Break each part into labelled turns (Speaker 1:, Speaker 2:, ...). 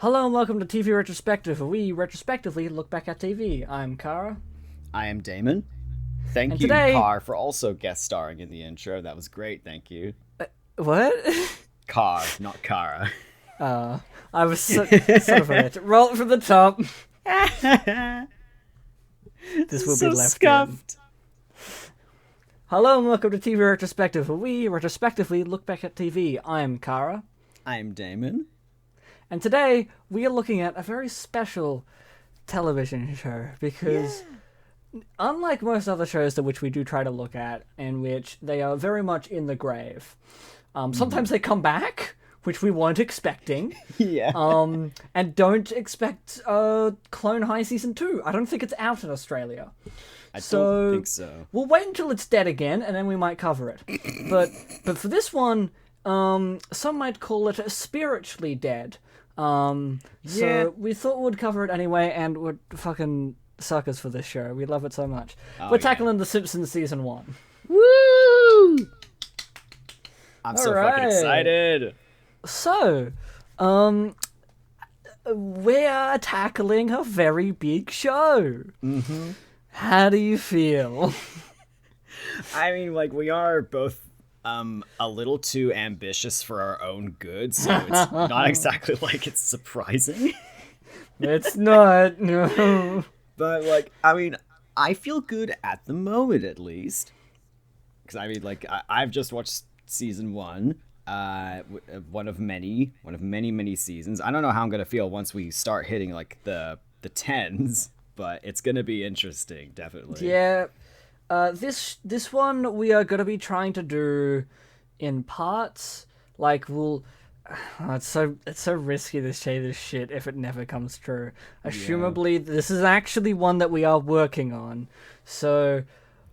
Speaker 1: Hello and welcome to TV Retrospective, where we retrospectively look back at TV. I'm Cara.
Speaker 2: I am Damon. Thank
Speaker 1: And
Speaker 2: you,
Speaker 1: today...
Speaker 2: Car, for also guest starring in the intro. That was great, thank you.
Speaker 1: What?
Speaker 2: Car, not Cara.
Speaker 1: I was son of a bitch. Roll it from the top. This will be left scuffed. Hello and welcome to TV Retrospective, where we retrospectively look back at TV. I'm Cara.
Speaker 2: I'm Damon.
Speaker 1: And today, we are looking at a very special television show, because unlike most other shows to which we do try to look at, in which they are very much in the grave, sometimes they come back, which we weren't expecting.
Speaker 2: Yeah.
Speaker 1: And don't expect Clone High Season 2. I don't think it's out in Australia.
Speaker 2: I don't think so.
Speaker 1: We'll wait until it's dead again, and then we might cover it. But for this one, some might call it spiritually dead. So we thought we'd cover it anyway, and we're fucking suckers for this show. We love it so much. We're tackling The Simpsons Season 1.
Speaker 2: Woo! I'm so fucking excited.
Speaker 1: So, we are tackling a very big show.
Speaker 2: Mm-hmm.
Speaker 1: How do you feel?
Speaker 2: I mean, like, we are both a little too ambitious for our own good, so it's not exactly like it's surprising.
Speaker 1: It's not, no.
Speaker 2: But, like, I mean, I feel good at the moment, at least. Because, I mean, like, I've just watched season 1, one of many seasons. I don't know how I'm going to feel once we start hitting, like, the tens, but it's going to be interesting, definitely.
Speaker 1: Yeah. This one we are gonna be trying to do in parts. Like it's so risky to say this shit if it never comes true. Assumably, this is actually one that we are working on, so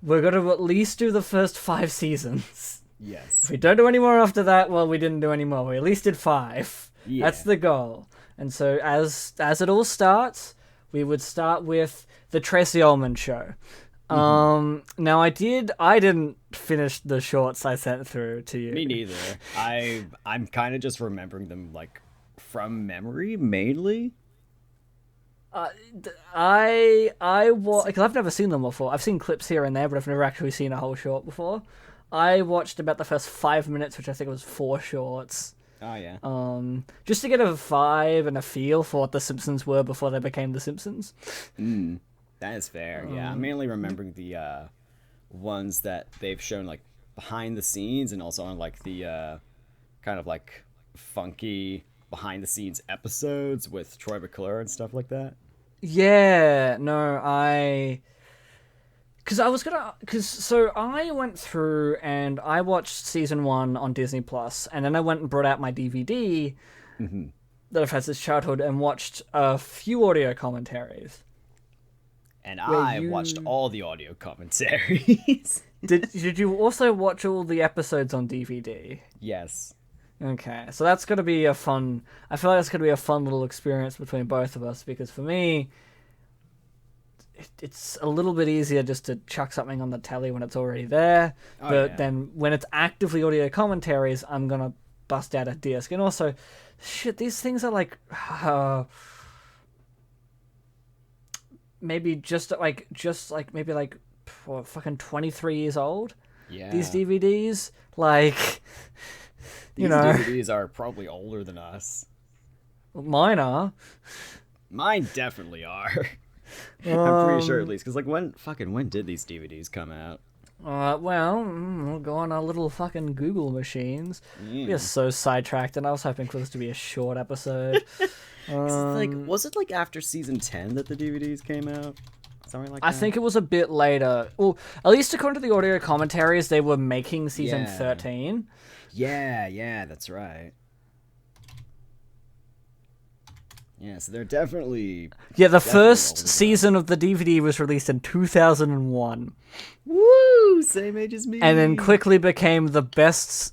Speaker 1: we're gonna at least do the first 5 seasons.
Speaker 2: Yes.
Speaker 1: If we don't do any more after that, well, we didn't do any more. We at least did 5.
Speaker 2: Yeah.
Speaker 1: That's the goal. And so as it all starts, we would start with the Tracy Ullman Show. Now I didn't finish the shorts I sent through to you.
Speaker 2: Me neither. I'm kind of just remembering them, like, from memory, mainly.
Speaker 1: Because I've never seen them before. I've seen clips here and there, but I've never actually seen a whole short before. I watched about the first 5 minutes, which I think was 4 shorts.
Speaker 2: Oh, yeah.
Speaker 1: Just to get a vibe and a feel for what the Simpsons were before they became the Simpsons.
Speaker 2: That is fair. Yeah, I'm mainly remembering the ones that they've shown, like, behind the scenes, and also on, like, the kind of, like, funky behind the scenes episodes with Troy McClure and stuff like that.
Speaker 1: Yeah, no, so I went through and I watched season 1 on Disney Plus, and then I went and brought out my DVD that I've had since childhood and watched a few audio commentaries.
Speaker 2: And I watched all the audio commentaries.
Speaker 1: Did you also watch all the episodes on DVD?
Speaker 2: Yes.
Speaker 1: Okay, so that's going to be I feel like that's going to be a fun little experience between both of us, because for me, it's a little bit easier just to chuck something on the telly when it's already there. Then when it's actively audio commentaries, I'm going to bust out a disc. And also, shit, these things are like... maybe fucking 23 years old.
Speaker 2: Yeah.
Speaker 1: These DVDs, like,
Speaker 2: these DVDs are probably older than us.
Speaker 1: Mine are.
Speaker 2: Mine definitely are. I'm pretty sure, at least, because, like, when did these DVDs come out?
Speaker 1: We'll go on our little fucking Google machines. We're so sidetracked, and I was hoping for this to be a short episode.
Speaker 2: Was it like after season 10 that the DVDs came out? Something like that?
Speaker 1: I think it was a bit later. Well, at least according to the audio commentaries, they were making season 13.
Speaker 2: Yeah, that's right. Yeah, so they're definitely...
Speaker 1: Yeah, the first season of the DVD was released in 2001.
Speaker 2: Woo! Same age as me.
Speaker 1: And then quickly became the best-selling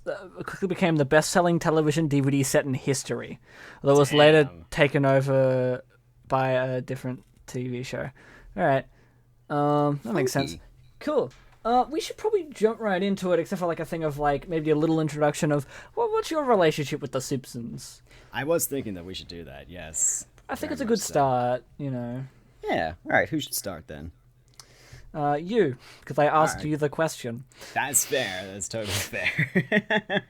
Speaker 1: television DVD set in history. Although it was later taken over by a different TV show. All right, that makes sense. Cool. We should probably jump right into it, except for like a thing of like maybe a little introduction of what's your relationship with The Simpsons?
Speaker 2: I was thinking that we should do that. Yes,
Speaker 1: I think
Speaker 2: very
Speaker 1: it's a
Speaker 2: much
Speaker 1: good
Speaker 2: so.
Speaker 1: start, you know.
Speaker 2: Yeah. All right. Who should start then?
Speaker 1: You, because I
Speaker 2: All
Speaker 1: asked
Speaker 2: right.
Speaker 1: you the question.
Speaker 2: That's fair. That's totally fair.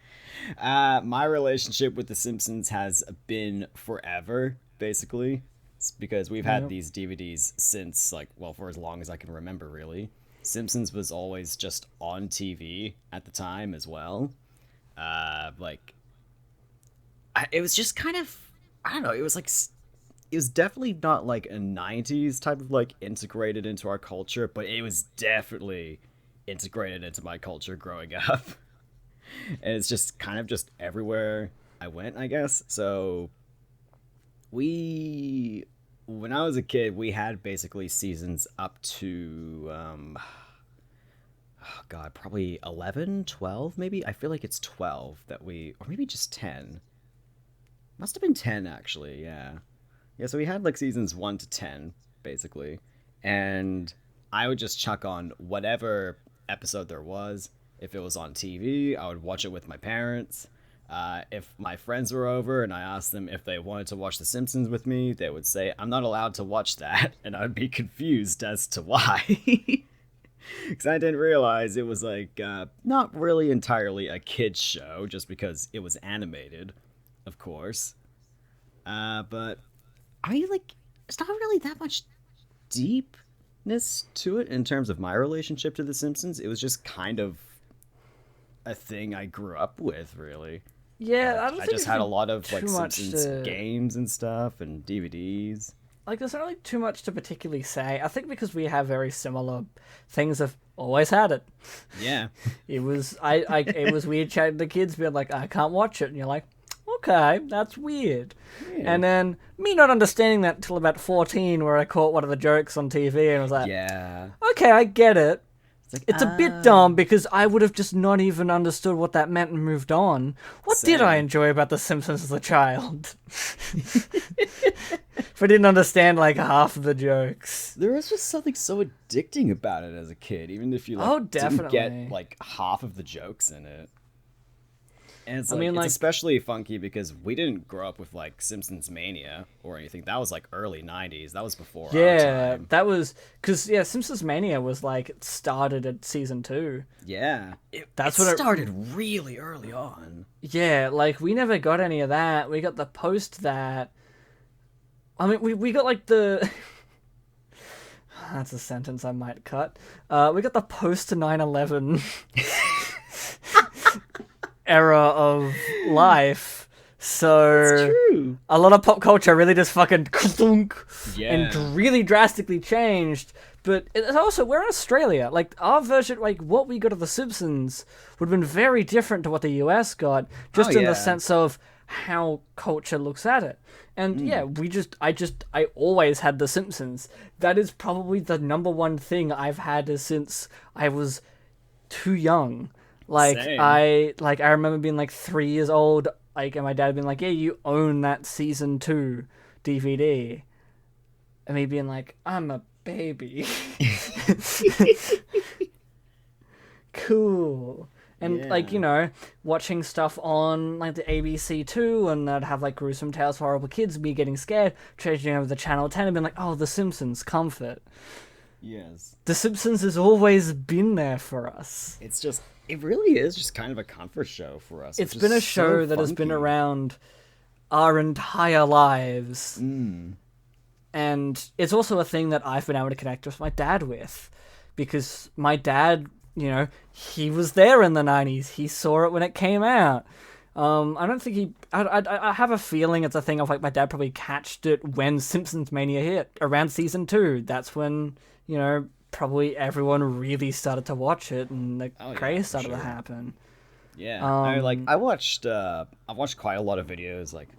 Speaker 2: My relationship with The Simpsons has been forever, basically. It's because we've had
Speaker 1: Yeah.
Speaker 2: these DVDs since, like, well, for as long as I can remember, really. Simpsons was always just on TV at the time as well. Like, it was just kind of, I don't know, it was like, it was definitely not like a 90s type of like integrated into our culture, but it was definitely integrated into my culture growing up. And it's just kind of just everywhere I went, I guess. So we when I was a kid, we had basically seasons up to oh god, probably 11, 12, maybe. I feel like it's 12 that we, or maybe just 10. Must have been 10 actually, yeah. Yeah, so we had like seasons 1 to 10 basically. And I would just chuck on whatever episode there was. If it was on TV, I would watch it with my parents. If my friends were over and I asked them if they wanted to watch The Simpsons with me, they would say, I'm not allowed to watch that. And I'd be confused as to why. Because I didn't realize it was like not really entirely a kid's show, just because it was animated, of course. But I mean, like, it's not really that much deepness to it in terms of my relationship to The Simpsons. It was just kind of a thing I grew up with, really.
Speaker 1: Yeah, I don't
Speaker 2: I
Speaker 1: think
Speaker 2: just
Speaker 1: it's
Speaker 2: had a
Speaker 1: really
Speaker 2: lot of
Speaker 1: too
Speaker 2: like
Speaker 1: much
Speaker 2: Simpsons
Speaker 1: to
Speaker 2: games and stuff and DVDs.
Speaker 1: like. There's not really too much to particularly say. I think because we have very similar things. Have always had it.
Speaker 2: Yeah,
Speaker 1: It was it was weird chatting to kids being like, I can't watch it, and you're like, okay, that's weird.
Speaker 2: yeah,
Speaker 1: And then me not understanding that until about 14, where I caught one of the jokes on TV and was like,
Speaker 2: yeah.
Speaker 1: okay, I get it.
Speaker 2: It's like
Speaker 1: It's a bit dumb because I would have just not even understood what that meant and moved on. What did I
Speaker 2: same.
Speaker 1: enjoy about The Simpsons as a child? If I didn't understand like half of the jokes.
Speaker 2: There was just something so addicting about it as a kid, even if you like
Speaker 1: Oh,
Speaker 2: didn't get
Speaker 1: definitely.
Speaker 2: like half of the jokes in it. And it's
Speaker 1: I
Speaker 2: like
Speaker 1: mean,
Speaker 2: it's
Speaker 1: like,
Speaker 2: especially funky because we didn't grow up with like Simpsons Mania or anything. That was like early '90s. That was before our
Speaker 1: yeah,
Speaker 2: time.
Speaker 1: that was because yeah, Simpsons Mania was like it started at season 2.
Speaker 2: Yeah, it
Speaker 1: That's when it.
Speaker 2: started really early on.
Speaker 1: Yeah, like we never got any of that. We got the post that. I mean, we got like the. That's a sentence I might cut. We got the post 9/11 era of life. So
Speaker 2: True.
Speaker 1: a lot of pop culture really just fucking
Speaker 2: Yeah.
Speaker 1: and really drastically changed. But it's also we're in Australia. Like our version, like what we got of The Simpsons would have been very different to what the US got,
Speaker 2: Oh
Speaker 1: just in the
Speaker 2: yeah.
Speaker 1: sense of how culture looks at it. And yeah, I always had The Simpsons. That is probably the number one thing I've had since I was too young.
Speaker 2: Same.
Speaker 1: I remember being like 3 years old, like, and my dad being like, "Yeah, you own that season 2 DVD," and me being like, "I'm a baby." Cool. And like,
Speaker 2: Yeah.
Speaker 1: watching stuff on like the ABC too, and they'd have like gruesome tales for horrible kids, me getting scared, changing over the channel 10 and being like, "Oh, The Simpsons, comfort."
Speaker 2: Yes.
Speaker 1: The Simpsons has always been there for us.
Speaker 2: It's just it really is just kind of a comfort show for us.
Speaker 1: It's
Speaker 2: Which
Speaker 1: been
Speaker 2: is
Speaker 1: a show
Speaker 2: so
Speaker 1: that has been
Speaker 2: funky.
Speaker 1: around our entire lives. And it's also a thing that I've been able to connect with my dad with. Because my dad, he was there in the 90s. He saw it when it came out. I don't think he. I have a feeling it's a thing of like my dad probably catched it when Simpsons Mania hit around season 2. That's when, probably everyone really started to watch it and the
Speaker 2: Oh yeah,
Speaker 1: craze
Speaker 2: for
Speaker 1: started to
Speaker 2: sure.
Speaker 1: happen.
Speaker 2: Yeah. I watched quite a lot of videos like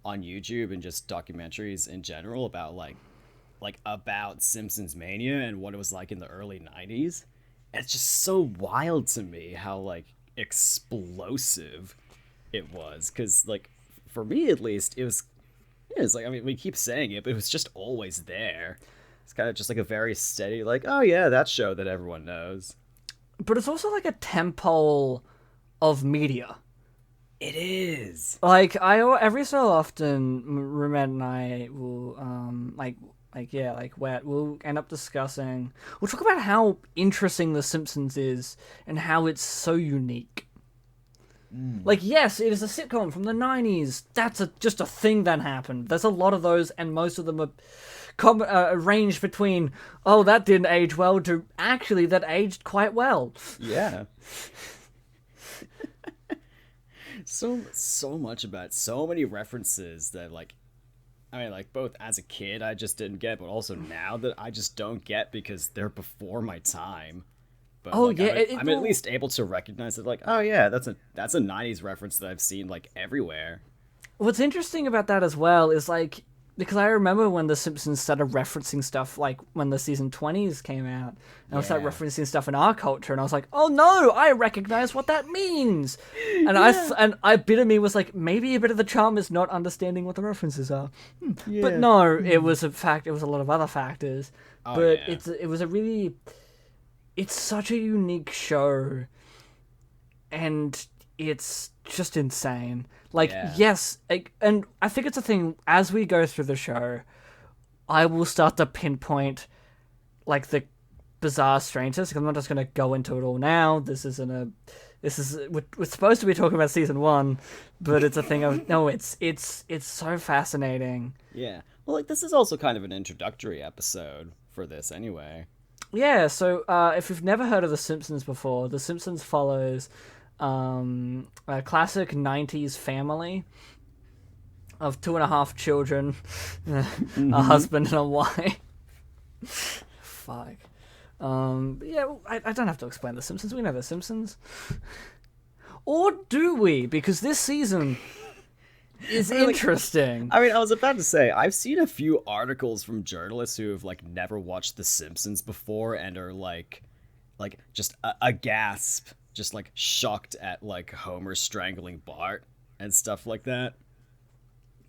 Speaker 2: on YouTube and just documentaries in general about like about Simpsons Mania and what it was like in the early '90s. And it's just so wild to me how like explosive it was because like for me at least it's like I mean we keep saying it but it was just always there. It's kind of just like a very steady like oh yeah that show that everyone knows.
Speaker 1: but it's also like a temple of media.
Speaker 2: It is.
Speaker 1: Like I every so often, Rumed and I will we'll end up discussing. We'll talk about how interesting The Simpsons is and how it's so unique. Like, yes, it is a sitcom from the 90s. That's just a thing that happened. There's a lot of those, and most of them are range between, oh, that didn't age well, to actually, that aged quite well.
Speaker 2: Yeah. So much about it. So many references that, like, I mean, like, both as a kid I just didn't get, but also now that I just don't get because they're before my time. But
Speaker 1: Oh,
Speaker 2: like,
Speaker 1: yeah.
Speaker 2: I'm at least able to recognize it. Like, oh yeah, that's a '90s reference that I've seen like everywhere.
Speaker 1: What's interesting about that as well is, like, because I remember when The Simpsons started referencing stuff, like when the season 20s came out, and I started
Speaker 2: Yeah.
Speaker 1: referencing stuff in our culture, and I was like, oh no, I recognize what that means. And I bit of me was like, maybe a bit of the charm is not understanding what the references are. But
Speaker 2: Yeah.
Speaker 1: no, it was it was a lot of other factors.
Speaker 2: Oh
Speaker 1: But
Speaker 2: yeah.
Speaker 1: it was a really, it's such a unique show, and it's just insane. Like,
Speaker 2: Yeah.
Speaker 1: yes, and I think it's a thing as we go through the show, I will start to pinpoint like the bizarre strangeness. I'm not just going to go into it all now. We're supposed to be talking about season 1, but it's a thing of no. It's so fascinating.
Speaker 2: Yeah. Well, like this is also kind of an introductory episode for this anyway.
Speaker 1: Yeah, so if you've never heard of The Simpsons before, The Simpsons follows a classic 90s family of 2.5 children, a husband and a wife. Fuck. Yeah, I don't have to explain The Simpsons. We know The Simpsons. Or do we? Because this season is interesting.
Speaker 2: I mean, I was about to say, I've seen a few articles from journalists who have like never watched The Simpsons before and are like just a gasp, just like shocked at like Homer strangling Bart and stuff like that.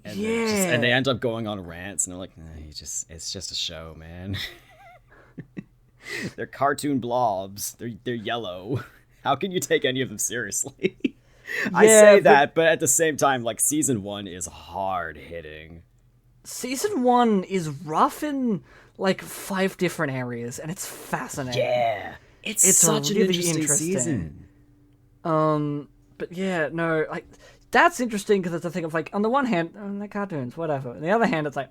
Speaker 2: And
Speaker 1: Yeah.
Speaker 2: they end up going on rants and they're like, nah, it's just a show, man. They're cartoon blobs. They're yellow. How can you take any of them seriously? I say that, but at the same time, like season 1 is hard hitting.
Speaker 1: Season 1 is rough in like 5 different areas, and it's fascinating.
Speaker 2: Yeah, it's such an
Speaker 1: really
Speaker 2: interesting season.
Speaker 1: But yeah, no, like that's interesting because it's a thing of like, on the one hand, the cartoons, whatever. On the other hand, it's like,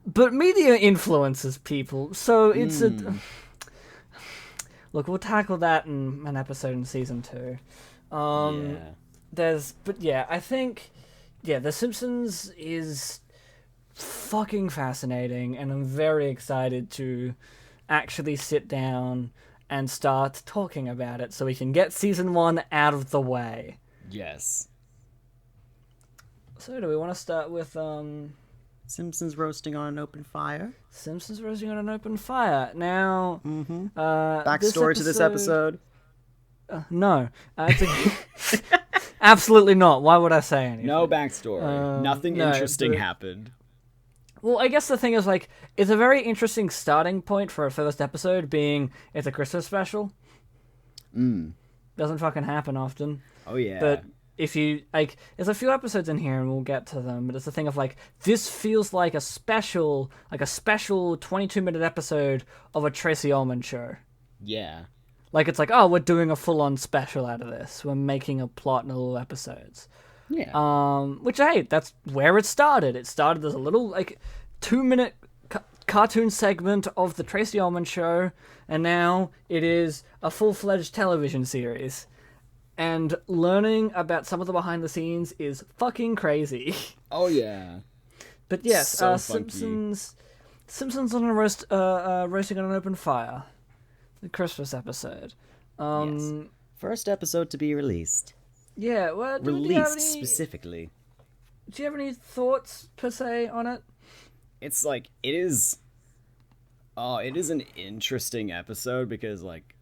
Speaker 1: but media influences people, so it's a. Look, we'll tackle that in an episode in season 2.
Speaker 2: Yeah.
Speaker 1: But yeah, I think, yeah, The Simpsons is fucking fascinating, and I'm very excited to actually sit down and start talking about it so we can get season 1 out of the way.
Speaker 2: Yes.
Speaker 1: So, do we want to start with
Speaker 2: Simpsons roasting on an open fire.
Speaker 1: Simpsons roasting on an open fire? Now,
Speaker 2: Backstory to this episode.
Speaker 1: No, absolutely not. Why would I say anything?
Speaker 2: No backstory. Nothing interesting happened.
Speaker 1: Well, I guess the thing is, like, it's a very interesting starting point for a first episode, being it's a Christmas special. Doesn't fucking happen often.
Speaker 2: Oh yeah.
Speaker 1: But if you, like, there's a few episodes in here and we'll get to them, but it's the thing of, like, this feels like a special 22-minute episode of a Tracy Ullman show.
Speaker 2: Yeah.
Speaker 1: Like, it's like, oh, we're doing a full-on special out of this. We're making a plot in little episodes.
Speaker 2: Yeah.
Speaker 1: Which, hey, that's where it started. It started as a little, like, 2-minute cartoon segment of the Tracy Ullman show, and now it is a full-fledged television series. And learning about some of the behind the scenes is fucking crazy.
Speaker 2: Oh yeah.
Speaker 1: But yes,
Speaker 2: So
Speaker 1: Simpsons on a roasting on an open fire. The Christmas episode.
Speaker 2: Yes. First episode to be released.
Speaker 1: Yeah, well,
Speaker 2: Specifically.
Speaker 1: Do you have any thoughts per se on it?
Speaker 2: It's like it is an interesting episode because like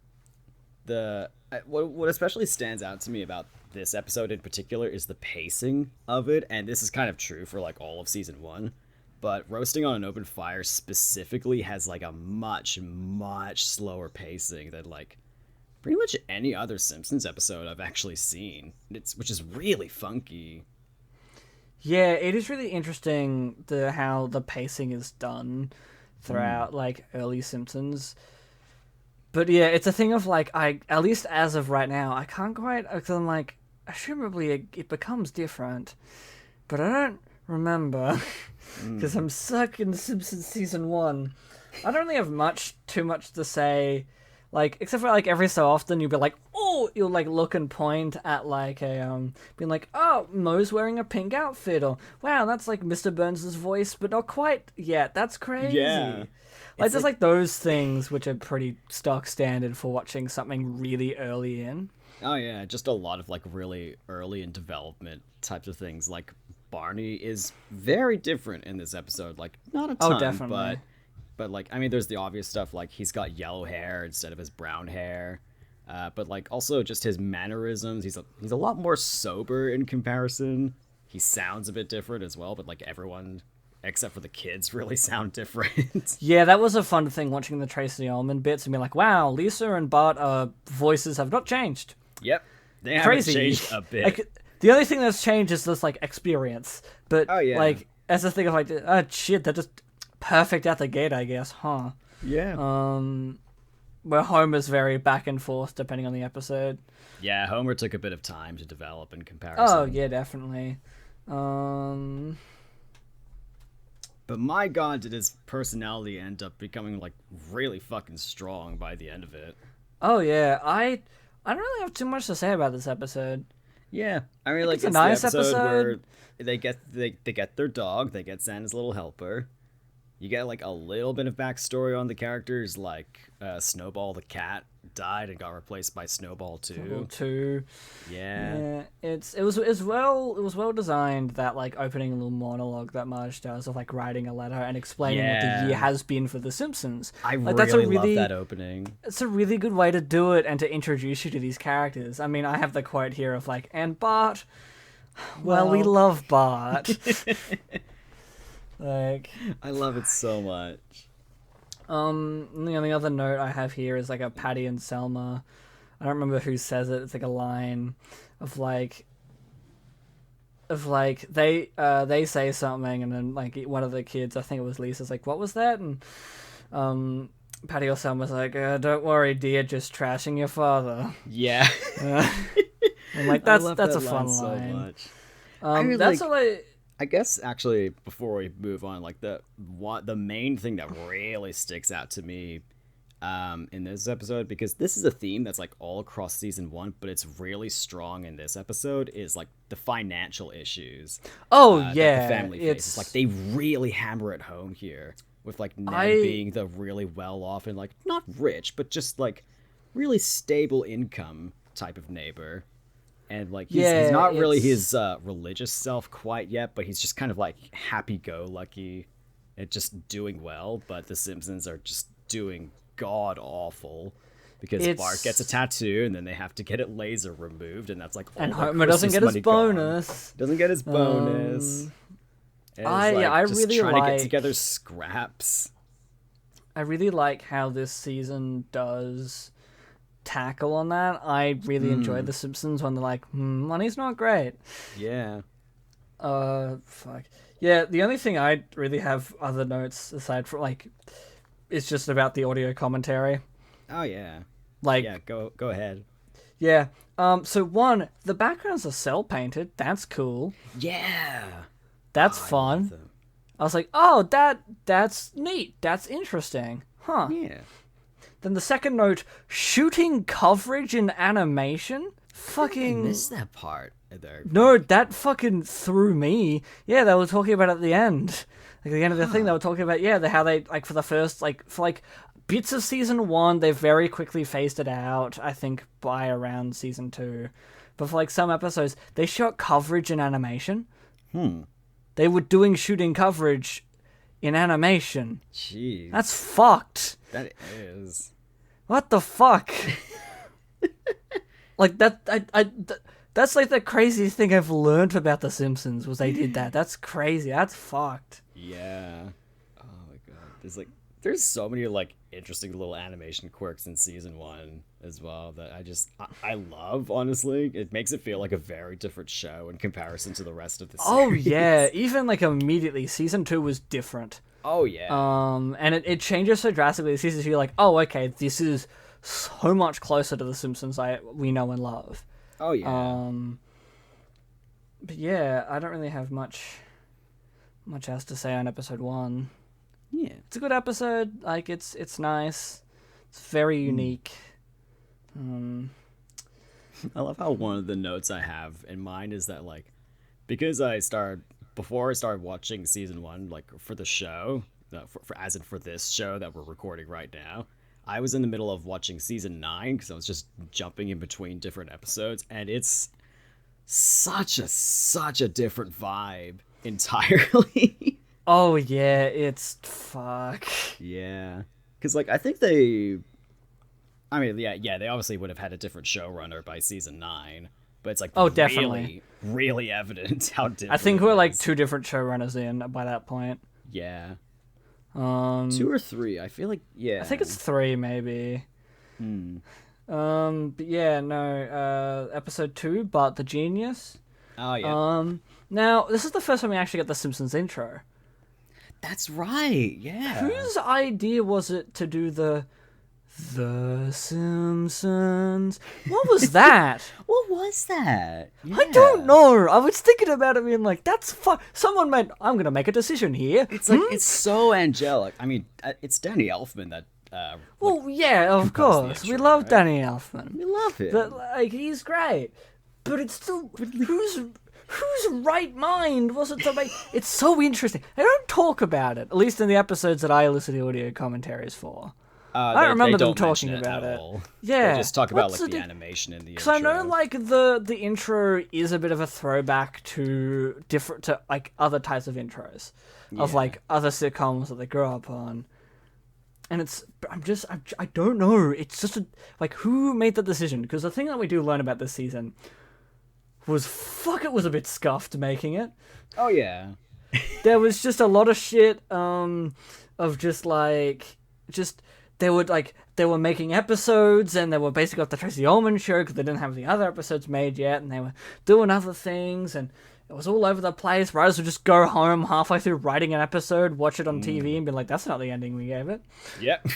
Speaker 2: what especially stands out to me about this episode in particular is the pacing of it, and this is kind of true for like all of season 1, but Roasting on an Open Fire specifically has like a much, much slower pacing than like pretty much any other Simpsons episode I've actually seen. Which is really funky.
Speaker 1: Yeah, it is really interesting how the pacing is done throughout like early Simpsons. But yeah, it's a thing of like at least as of right now, I can't quite because I'm like assumably it becomes different, but I don't remember because I'm stuck in The Simpsons season 1. I don't really have too much to say. Like, except for, like, every so often you'll be like, oh, you'll, like, look and point at, like, being like, oh, Moe's wearing a pink outfit, or, wow, that's, like, Mr. Burns' voice, but not quite yet. That's crazy.
Speaker 2: Yeah.
Speaker 1: Like, there's, like, those things which are pretty stock standard for watching something really early in.
Speaker 2: Oh, yeah, just a lot of, like, really early in development types of things. Like, Barney is very different in this episode. Like, not a ton,
Speaker 1: Oh, definitely.
Speaker 2: But like, I mean, there's the obvious stuff, like he's got yellow hair instead of his brown hair. But like, also just his mannerisms. He's a lot more sober in comparison. He sounds a bit different as well, but like everyone except for the kids really sound different.
Speaker 1: Yeah, that was a fun thing watching the Tracy Ullman bits and being like, wow, Lisa and Bart voices have not changed.
Speaker 2: Yep, they haven't
Speaker 1: Crazy.
Speaker 2: changed a bit.
Speaker 1: Like, the only thing that's changed is this like experience. But
Speaker 2: Oh, yeah.
Speaker 1: like as a thing of like, oh shit, they're just perfect at the gate, I guess, huh?
Speaker 2: Yeah.
Speaker 1: Where Homer's very back and forth depending on the episode.
Speaker 2: Yeah, Homer took a bit of time to develop in comparison.
Speaker 1: Oh yeah, definitely.
Speaker 2: But my god, did his personality end up becoming like really fucking strong by the end of it.
Speaker 1: Oh yeah, I don't really have too much to say about this episode.
Speaker 2: Yeah, I mean, like
Speaker 1: it's a
Speaker 2: it's
Speaker 1: nice
Speaker 2: the episode
Speaker 1: episode.
Speaker 2: where they get their dog, they get Santa's little helper. You get like a little bit of backstory on the characters, like Snowball the cat died and got replaced by Snowball 2. Yeah.
Speaker 1: It was well designed, that like opening little monologue that Marge does of like writing a letter and explaining what the year has been for The Simpsons.
Speaker 2: I
Speaker 1: like,
Speaker 2: really love that opening.
Speaker 1: It's a really good way to do it and to introduce you to these characters. I mean, I have the quote here of like, and Bart, well, we love Bart. Like,
Speaker 2: I love it so much.
Speaker 1: the only other note I have here is like a Patty and Selma. I don't remember who says it. It's like a line of like they say something and then like one of the kids, I think it was Lisa's like, what was that? And Patty or Selma's like, don't worry, dear, just trashing your father.
Speaker 2: Yeah.
Speaker 1: I'm like, that's a fun line.
Speaker 2: So much.
Speaker 1: That's like,
Speaker 2: I guess actually before we move on, like the main thing that really sticks out to me in this episode, because this is a theme that's like all across season 1, but it's really strong in this episode, is like the financial issues.
Speaker 1: yeah,
Speaker 2: that the family faces. Like they really hammer it home here with like Ned being the really well off and like not rich, but just like really stable income type of neighbor. And like he's not really his religious self quite yet, but he's just kind of like happy-go-lucky and just doing well. But the Simpsons are just doing god awful because Bart gets a tattoo and then they have to get it laser removed, and that's like all
Speaker 1: and
Speaker 2: their
Speaker 1: Homer doesn't
Speaker 2: Christmas
Speaker 1: get his
Speaker 2: money
Speaker 1: bonus.
Speaker 2: gone. Doesn't get his bonus. And
Speaker 1: I
Speaker 2: just
Speaker 1: really
Speaker 2: trying to get
Speaker 1: like-
Speaker 2: together scraps.
Speaker 1: I really like how this season does tackle on that. I really enjoy The Simpsons when they're like, money's not great.
Speaker 2: Yeah.
Speaker 1: Fuck. Yeah, the only thing I really have other notes aside from like is just about the audio commentary.
Speaker 2: Oh yeah.
Speaker 1: Like,
Speaker 2: Yeah, go ahead.
Speaker 1: yeah. So one, the backgrounds are cell painted. That's cool.
Speaker 2: Yeah.
Speaker 1: That's
Speaker 2: I love
Speaker 1: fun.
Speaker 2: them.
Speaker 1: I was like, oh, that's neat. That's interesting. Huh.
Speaker 2: Yeah.
Speaker 1: Then the second note, shooting coverage in animation?
Speaker 2: I
Speaker 1: Fucking...
Speaker 2: missed that part there.
Speaker 1: No, that fucking threw me. Yeah, they were talking about it at the end. Like, at the end of the thing, they were talking about, how they, like, for the first, like, for, like, bits of season 1, they very quickly phased it out, I think, by around season 2. But for, like, some episodes, they shot coverage in animation. They were doing shooting coverage in animation.
Speaker 2: Jeez.
Speaker 1: That's fucked.
Speaker 2: That is.
Speaker 1: What the fuck? Like, that's like the craziest thing I've learned about The Simpsons was they did that. That's crazy. That's fucked.
Speaker 2: Yeah. Oh my god. There's so many like interesting little animation quirks in season 1 as well that I love, honestly. It makes it feel like a very different show in comparison to the rest of the
Speaker 1: Oh
Speaker 2: series.
Speaker 1: yeah, even like immediately, season 2 was different.
Speaker 2: Oh yeah.
Speaker 1: And it changes so drastically. Season 2, you're like, oh, okay, this is so much closer to the Simpsons we know and love.
Speaker 2: Oh yeah.
Speaker 1: But yeah, I don't really have much else to say on episode 1.
Speaker 2: Yeah.
Speaker 1: It's a good episode. Like it's nice. It's very unique.
Speaker 2: I love how one of the notes I have in mind is that like because before I started watching season 1 like for the show, as in for this show that we're recording right now, I was in the middle of watching season 9 because I was just jumping in between different episodes, and it's such a different vibe entirely.
Speaker 1: Oh yeah, it's fuck.
Speaker 2: Yeah, because like I think they, I mean, yeah, they obviously would have had a different showrunner by season 9, but it's like
Speaker 1: Oh, definitely.
Speaker 2: really evident how different.
Speaker 1: I think
Speaker 2: it
Speaker 1: we're like
Speaker 2: is.
Speaker 1: 2 different showrunners in by that point.
Speaker 2: Yeah,
Speaker 1: 2
Speaker 2: or 3. I feel like
Speaker 1: I think it's 3 maybe. But yeah, no. Episode 2, Bart the Genius.
Speaker 2: Oh yeah,
Speaker 1: Now this is the first time we actually get the Simpsons intro.
Speaker 2: that's right. Yeah,
Speaker 1: Whose idea was it to do the Simpsons? What was that?
Speaker 2: what was that?
Speaker 1: I don't know. I was thinking about it being like, that's fun. Someone meant, I'm going to make a decision here.
Speaker 2: It's like it's so angelic. I mean, it's Danny Elfman that.
Speaker 1: Well, yeah, of
Speaker 2: composed
Speaker 1: course.
Speaker 2: the
Speaker 1: We
Speaker 2: intro,
Speaker 1: love
Speaker 2: right?
Speaker 1: Danny Elfman.
Speaker 2: We love him.
Speaker 1: But, like, he's great. But it's still, whose right mind was it to make... It's so interesting. They don't talk about it, at least in the episodes that I listen to audio commentaries for. I remember them talking about it. Yeah.
Speaker 2: They just talk about
Speaker 1: What's
Speaker 2: like the
Speaker 1: the
Speaker 2: animation in the
Speaker 1: Because I know,
Speaker 2: intro.
Speaker 1: like, the intro is a bit of a throwback to like, other types of intros. Of,
Speaker 2: Yeah.
Speaker 1: like, other sitcoms that they grew up on. And I don't know. It's just, like, who made that decision? Because the thing that we do learn about this season was, it was a bit scuffed making it.
Speaker 2: Oh yeah.
Speaker 1: There was just a lot of shit, of just, like, they were making episodes, and they were basically off the Tracy Ullman show because they didn't have the other episodes made yet, and they were doing other things, and it was all over the place. Writers would just go home halfway through writing an episode, watch it on TV, and be like, that's not the ending we gave it.
Speaker 2: Yep.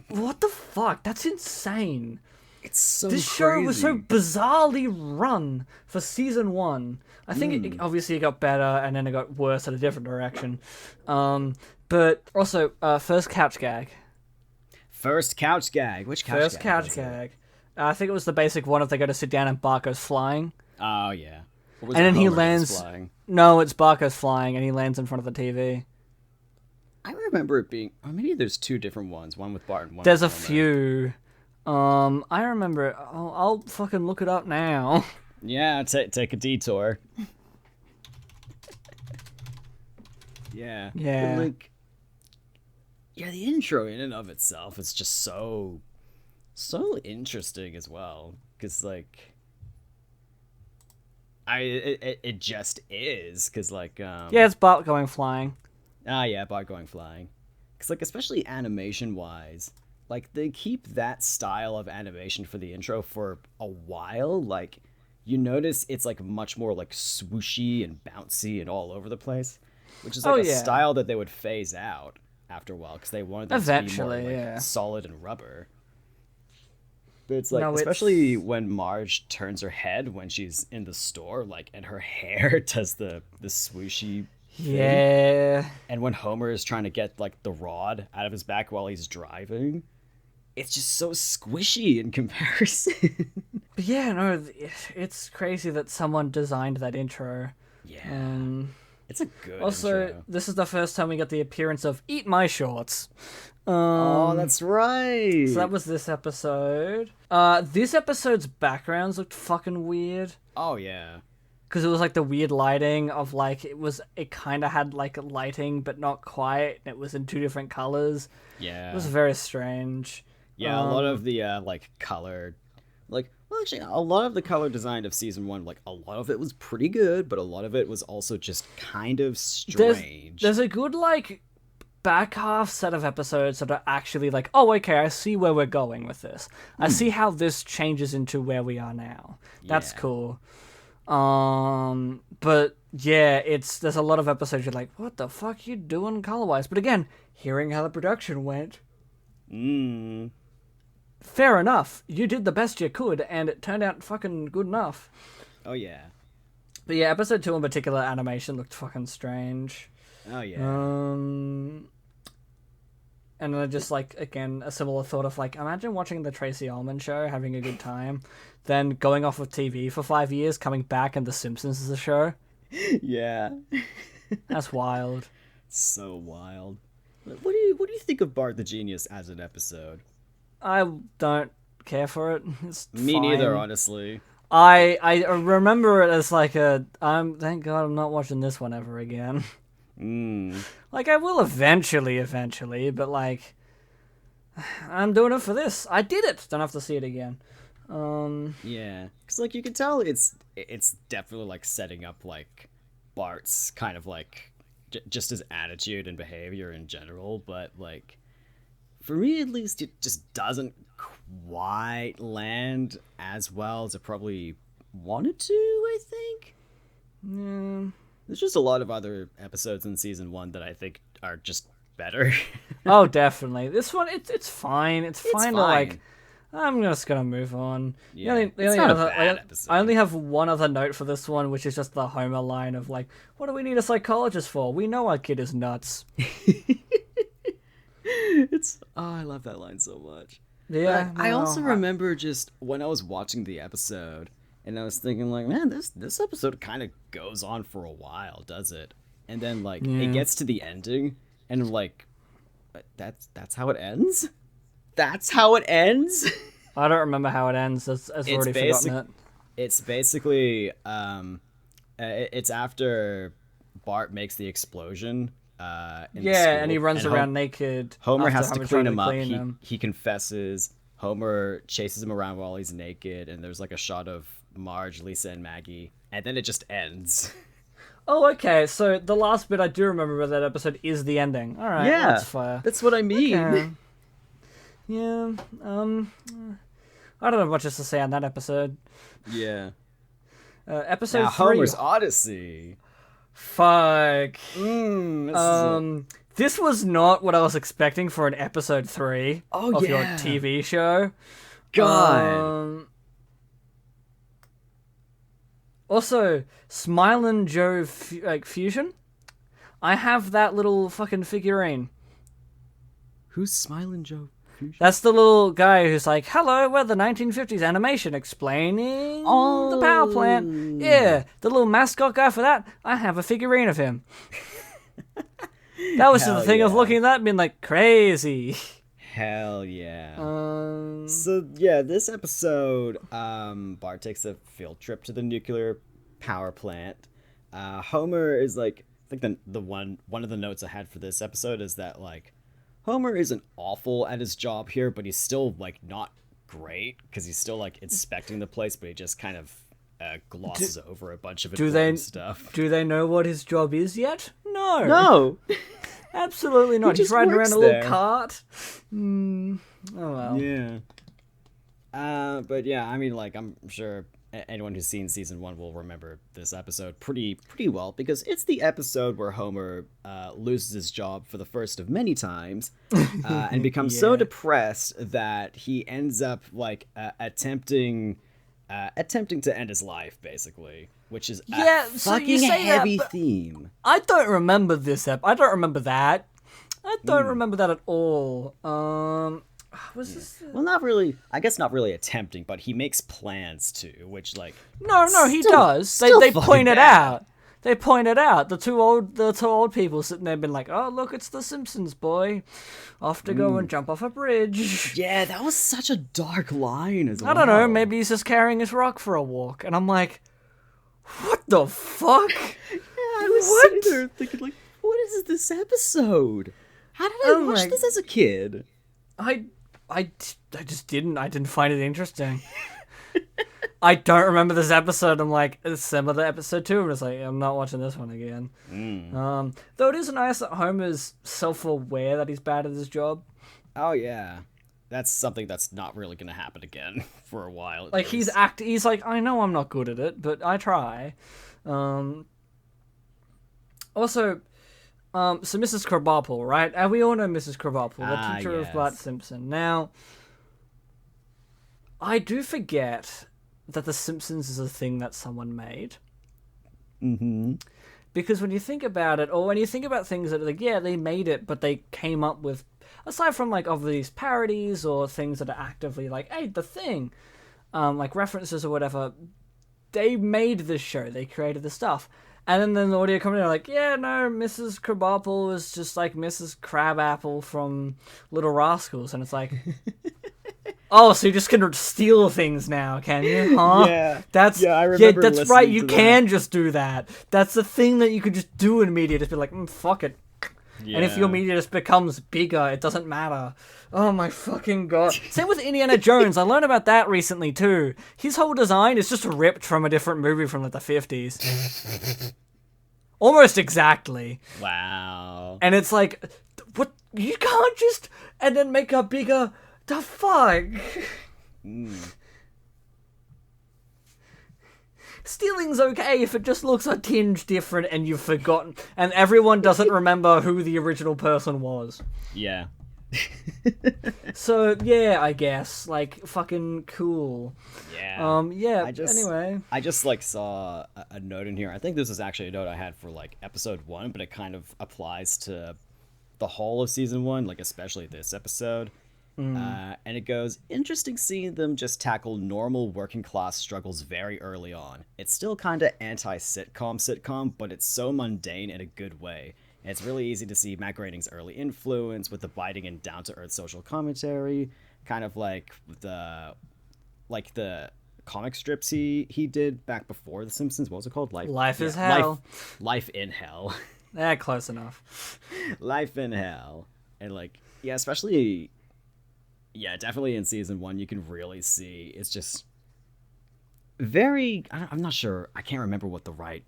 Speaker 1: What the fuck? That's insane.
Speaker 2: It's so
Speaker 1: This
Speaker 2: crazy.
Speaker 1: show was so bizarrely run for season 1. I think it obviously got better, and then it got worse at a different direction. But also, first couch gag.
Speaker 2: First couch gag. Which couch
Speaker 1: First
Speaker 2: gag?
Speaker 1: couch
Speaker 2: was it?
Speaker 1: gag. I think it was the basic one if they go to sit down and Bart goes flying.
Speaker 2: Oh yeah. Or was
Speaker 1: And
Speaker 2: it
Speaker 1: then he
Speaker 2: Homer that's
Speaker 1: lands.
Speaker 2: flying?
Speaker 1: No, it's Bart goes flying and he lands in front of the TV.
Speaker 2: I remember it being. Or maybe there's 2 different ones. One with Bart and one.
Speaker 1: There's a
Speaker 2: with Homer.
Speaker 1: few. I remember. I'll fucking look it up now.
Speaker 2: Yeah, take a detour. Yeah.
Speaker 1: Yeah.
Speaker 2: But, like, yeah, the intro in and of itself is just so interesting as well, because like it just is, because like
Speaker 1: Yeah, it's Bart going flying.
Speaker 2: Bart going flying, because like especially animation wise, like they keep that style of animation for the intro for a while. Like you notice it's like much more like swooshy and bouncy and all over the place, which is like a style that they would phase out after a while because they wanted them
Speaker 1: Eventually,
Speaker 2: to be more
Speaker 1: yeah.
Speaker 2: like solid and rubber. But it's like,
Speaker 1: No,
Speaker 2: especially when Marge turns her head when she's in the store, like, and her hair does the swooshy thing.
Speaker 1: Yeah.
Speaker 2: And when Homer is trying to get like the rod out of his back while he's driving, it's just so squishy in comparison.
Speaker 1: But yeah, no, it's crazy that someone designed that intro.
Speaker 2: Yeah. It's a good
Speaker 1: Also,
Speaker 2: intro.
Speaker 1: this is the first time we get the appearance of Eat My Shorts.
Speaker 2: Oh, that's right.
Speaker 1: So that was this episode. This episode's backgrounds looked fucking weird.
Speaker 2: Oh, yeah.
Speaker 1: Because it was like the weird lighting of like, it kind of had like lighting, but not quite. And it was in 2 different colors.
Speaker 2: Yeah.
Speaker 1: It was very strange.
Speaker 2: Yeah, a lot of the like colored, like, well, actually, a lot of the color design of season 1, like, a lot of it was pretty good, but a lot of it was also just kind of strange.
Speaker 1: There's a good, like, back half set of episodes that are actually like, oh, okay, I see where we're going with this. I see how this changes into where we are now. That's
Speaker 2: Yeah.
Speaker 1: cool. But yeah, there's a lot of episodes you're like, what the fuck you doing color-wise? But again, hearing how the production went, fair enough. You did the best you could, and it turned out fucking good enough.
Speaker 2: Oh, yeah.
Speaker 1: But yeah, episode 2 in particular, animation looked fucking strange.
Speaker 2: Oh, yeah.
Speaker 1: And then just, like, again, a similar thought of, like, imagine watching the Tracy Ullman show, having a good time, then going off of TV for 5 years, coming back, and The Simpsons is a show.
Speaker 2: Yeah.
Speaker 1: That's wild.
Speaker 2: So wild. What do you think of Bart the Genius as an episode?
Speaker 1: I don't care for it. It's
Speaker 2: Me
Speaker 1: fine.
Speaker 2: neither, honestly.
Speaker 1: I remember it as like thank God I'm not watching this one ever again. Like, I will eventually, but like, I'm doing it for this. I did it. Don't have to see it again.
Speaker 2: Yeah, because like you can tell it's definitely like setting up like Bart's kind of like just his attitude and behavior in general, but like for me at least it just doesn't quite land as well as it probably wanted to, I think. There's just a lot of other episodes in season 1 that I think are just better.
Speaker 1: Oh, definitely. This one, it's fine. It's fine to like. I'm just gonna move on.
Speaker 2: Yeah,
Speaker 1: It's not a bad episode. I only have one other note for this one, which is just the Homer line of like, "What do we need a psychologist for? We know our kid is nuts."
Speaker 2: I love that line so much.
Speaker 1: Yeah,
Speaker 2: I also remember just when I was watching the episode, and I was thinking like, man, this episode kind of goes on for a while, does it? And then like it gets to the ending, and like, that's how it ends. That's how it ends.
Speaker 1: I don't remember how it ends. I've already forgotten it.
Speaker 2: It's basically it's after Bart makes the explosion.
Speaker 1: And he runs around naked.
Speaker 2: Homer has to clean him up. He confesses. Homer chases him around while he's naked, and there's like a shot of Marge, Lisa, and Maggie, and then it just ends.
Speaker 1: Oh, okay. So the last bit I do remember about that episode is the ending. All right,
Speaker 2: yeah,
Speaker 1: that's fair.
Speaker 2: That's what I mean.
Speaker 1: Okay. Yeah. I don't have much else to say on that episode.
Speaker 2: Yeah.
Speaker 1: Episode
Speaker 2: now,
Speaker 1: 3.
Speaker 2: Homer's Odyssey.
Speaker 1: Fuck. This was not what I was expecting for an episode 3 of your TV show.
Speaker 2: God.
Speaker 1: Also, Smilin' Joe Fusion. I have that little fucking figurine.
Speaker 2: Who's Smilin' Joe Fusion?
Speaker 1: That's the little guy who's like, hello, we're the 1950s animation explaining the power plant. Yeah, the little mascot guy for that. I have a figurine of him. That was the thing of looking at that and being like, crazy.
Speaker 2: Hell yeah. So, yeah, this episode, Bart takes a field trip to the nuclear power plant. Homer is like, I think one of the notes I had for this episode is that, like, Homer isn't awful at his job here, but he's still, like, not great, because he's still, like, inspecting the place, but he just kind of glosses over a bunch of important stuff.
Speaker 1: Do they know what his job is yet? No.
Speaker 2: No.
Speaker 1: Absolutely not. He's riding around a little cart. Oh, well.
Speaker 2: Yeah. But yeah, I mean, like, I'm sure anyone who's seen season 1 will remember this episode pretty well, because it's the episode where Homer loses his job for the first of many times and becomes so depressed that he ends up like attempting to end his life, basically, which is a fucking heavy theme.
Speaker 1: I don't remember this I don't remember that. I don't remember that at all. Was this?
Speaker 2: Well, not really. I guess not really attempting, but he makes plans to, which like
Speaker 1: no, he does. They point it out. They point it out. The two old people sitting there, being like, "Oh, look, it's the Simpsons boy, off to go and jump off a bridge."
Speaker 2: Yeah, that was such a dark line as well.
Speaker 1: I don't know. Maybe he's just carrying his rock for a walk, and I'm like, "What the fuck?"
Speaker 2: Yeah, I was sitting there thinking, like, "What is this episode? How did I watch this as a kid?"
Speaker 1: I just didn't. I didn't find it interesting. I don't remember this episode. I'm like, it's similar to episode 2. I'm just like, I'm not watching this one again. Though it is nice that Homer's self-aware that he's bad at his job.
Speaker 2: Oh yeah, that's something that's not really gonna happen again for a while.
Speaker 1: Like he's like, I know I'm not good at it, but I try. Also, so Mrs. Krabappel, right? And we all know Mrs. Krabappel, the teacher of Bart Simpson. Now, I do forget that The Simpsons is a thing that someone made.
Speaker 2: Mm-hmm.
Speaker 1: Because when you think about it, or when you think about things that are like, yeah, they made it, but they came up with, aside from like of these parodies or things that are actively like, hey, the thing, like references or whatever, they made this show, they created the stuff. And then the audio commentary are like, yeah, no, Mrs. Crabapple is just like Mrs. Crabapple from Little Rascals. And it's like, oh, so you're just gonna steal things now, can you? Huh?
Speaker 2: I remember.
Speaker 1: Yeah, that's right. You can just do that. That's the thing that you could just do in media. Just be like, fuck it. Yeah. And if your media just becomes bigger, it doesn't matter. Oh my fucking god. Same with Indiana Jones. I learned about that recently too. His whole design is just ripped from a different movie from like the 50s. Almost exactly.
Speaker 2: Wow.
Speaker 1: And it's like, what? You can't just and then make a bigger. The fuck? Stealing's okay if it just looks a tinge different and you've forgotten, and everyone doesn't remember who the original person was.
Speaker 2: Yeah.
Speaker 1: So, yeah, I guess. Like, fucking cool.
Speaker 2: Yeah.
Speaker 1: Anyway.
Speaker 2: I just, like, saw a note in here. I think this is actually a note I had for, like, episode 1, but it kind of applies to the whole of season 1, like, especially this episode. And it goes, interesting seeing them just tackle normal working class struggles very early on. It's still kind of anti-sitcom, but it's so mundane in a good way. And it's really easy to see Matt Groening's early influence with the biting and down-to-earth social commentary, kind of like the comic strips he did back before The Simpsons. What was it called?
Speaker 1: Life is Hell.
Speaker 2: Life in Hell.
Speaker 1: Close enough.
Speaker 2: Life in Hell. And like, yeah, especially... Yeah, definitely in season 1, you can really see it's just very... I'm not sure. I can't remember what the right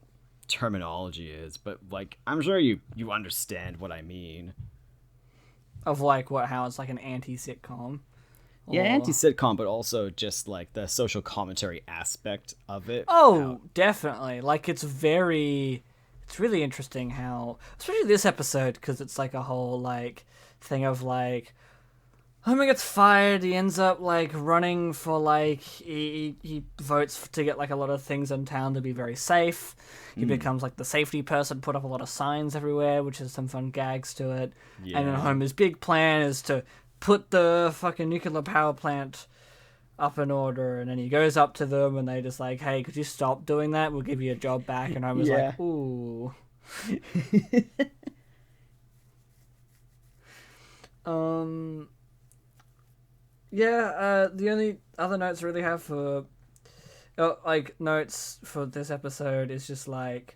Speaker 2: terminology is, but like, I'm sure you understand what I mean.
Speaker 1: Of like what? How it's like an anti-sitcom.
Speaker 2: Yeah, anti-sitcom, but also just like the social commentary aspect of it.
Speaker 1: Oh, definitely. Like it's really interesting how, especially this episode, because it's like a whole like thing of like, Homer gets fired, he ends up, like, running for, like, he votes to get, like, a lot of things in town to be very safe. He becomes, like, the safety person, put up a lot of signs everywhere, which has some fun gags to it. Yeah. And then Homer's big plan is to put the fucking nuclear power plant up in order, and then he goes up to them, and they just like, hey, could you stop doing that? We'll give you a job back. And Homer's like, ooh. The only other notes I really have for, notes for this episode is just like,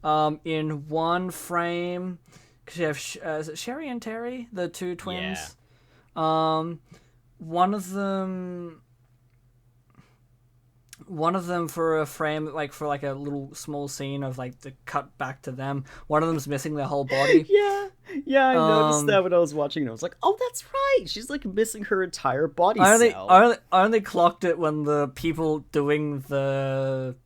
Speaker 1: in one frame, because you have, is it Sherry and Terry, the two twins? Yeah. One of them for a frame, like for like a little small scene of like the cut back to them. One of them's missing their whole body.
Speaker 2: Yeah, I noticed that when I was watching it. I was like, oh, that's right. She's like missing her entire body cell.
Speaker 1: I only clocked it when the people doing the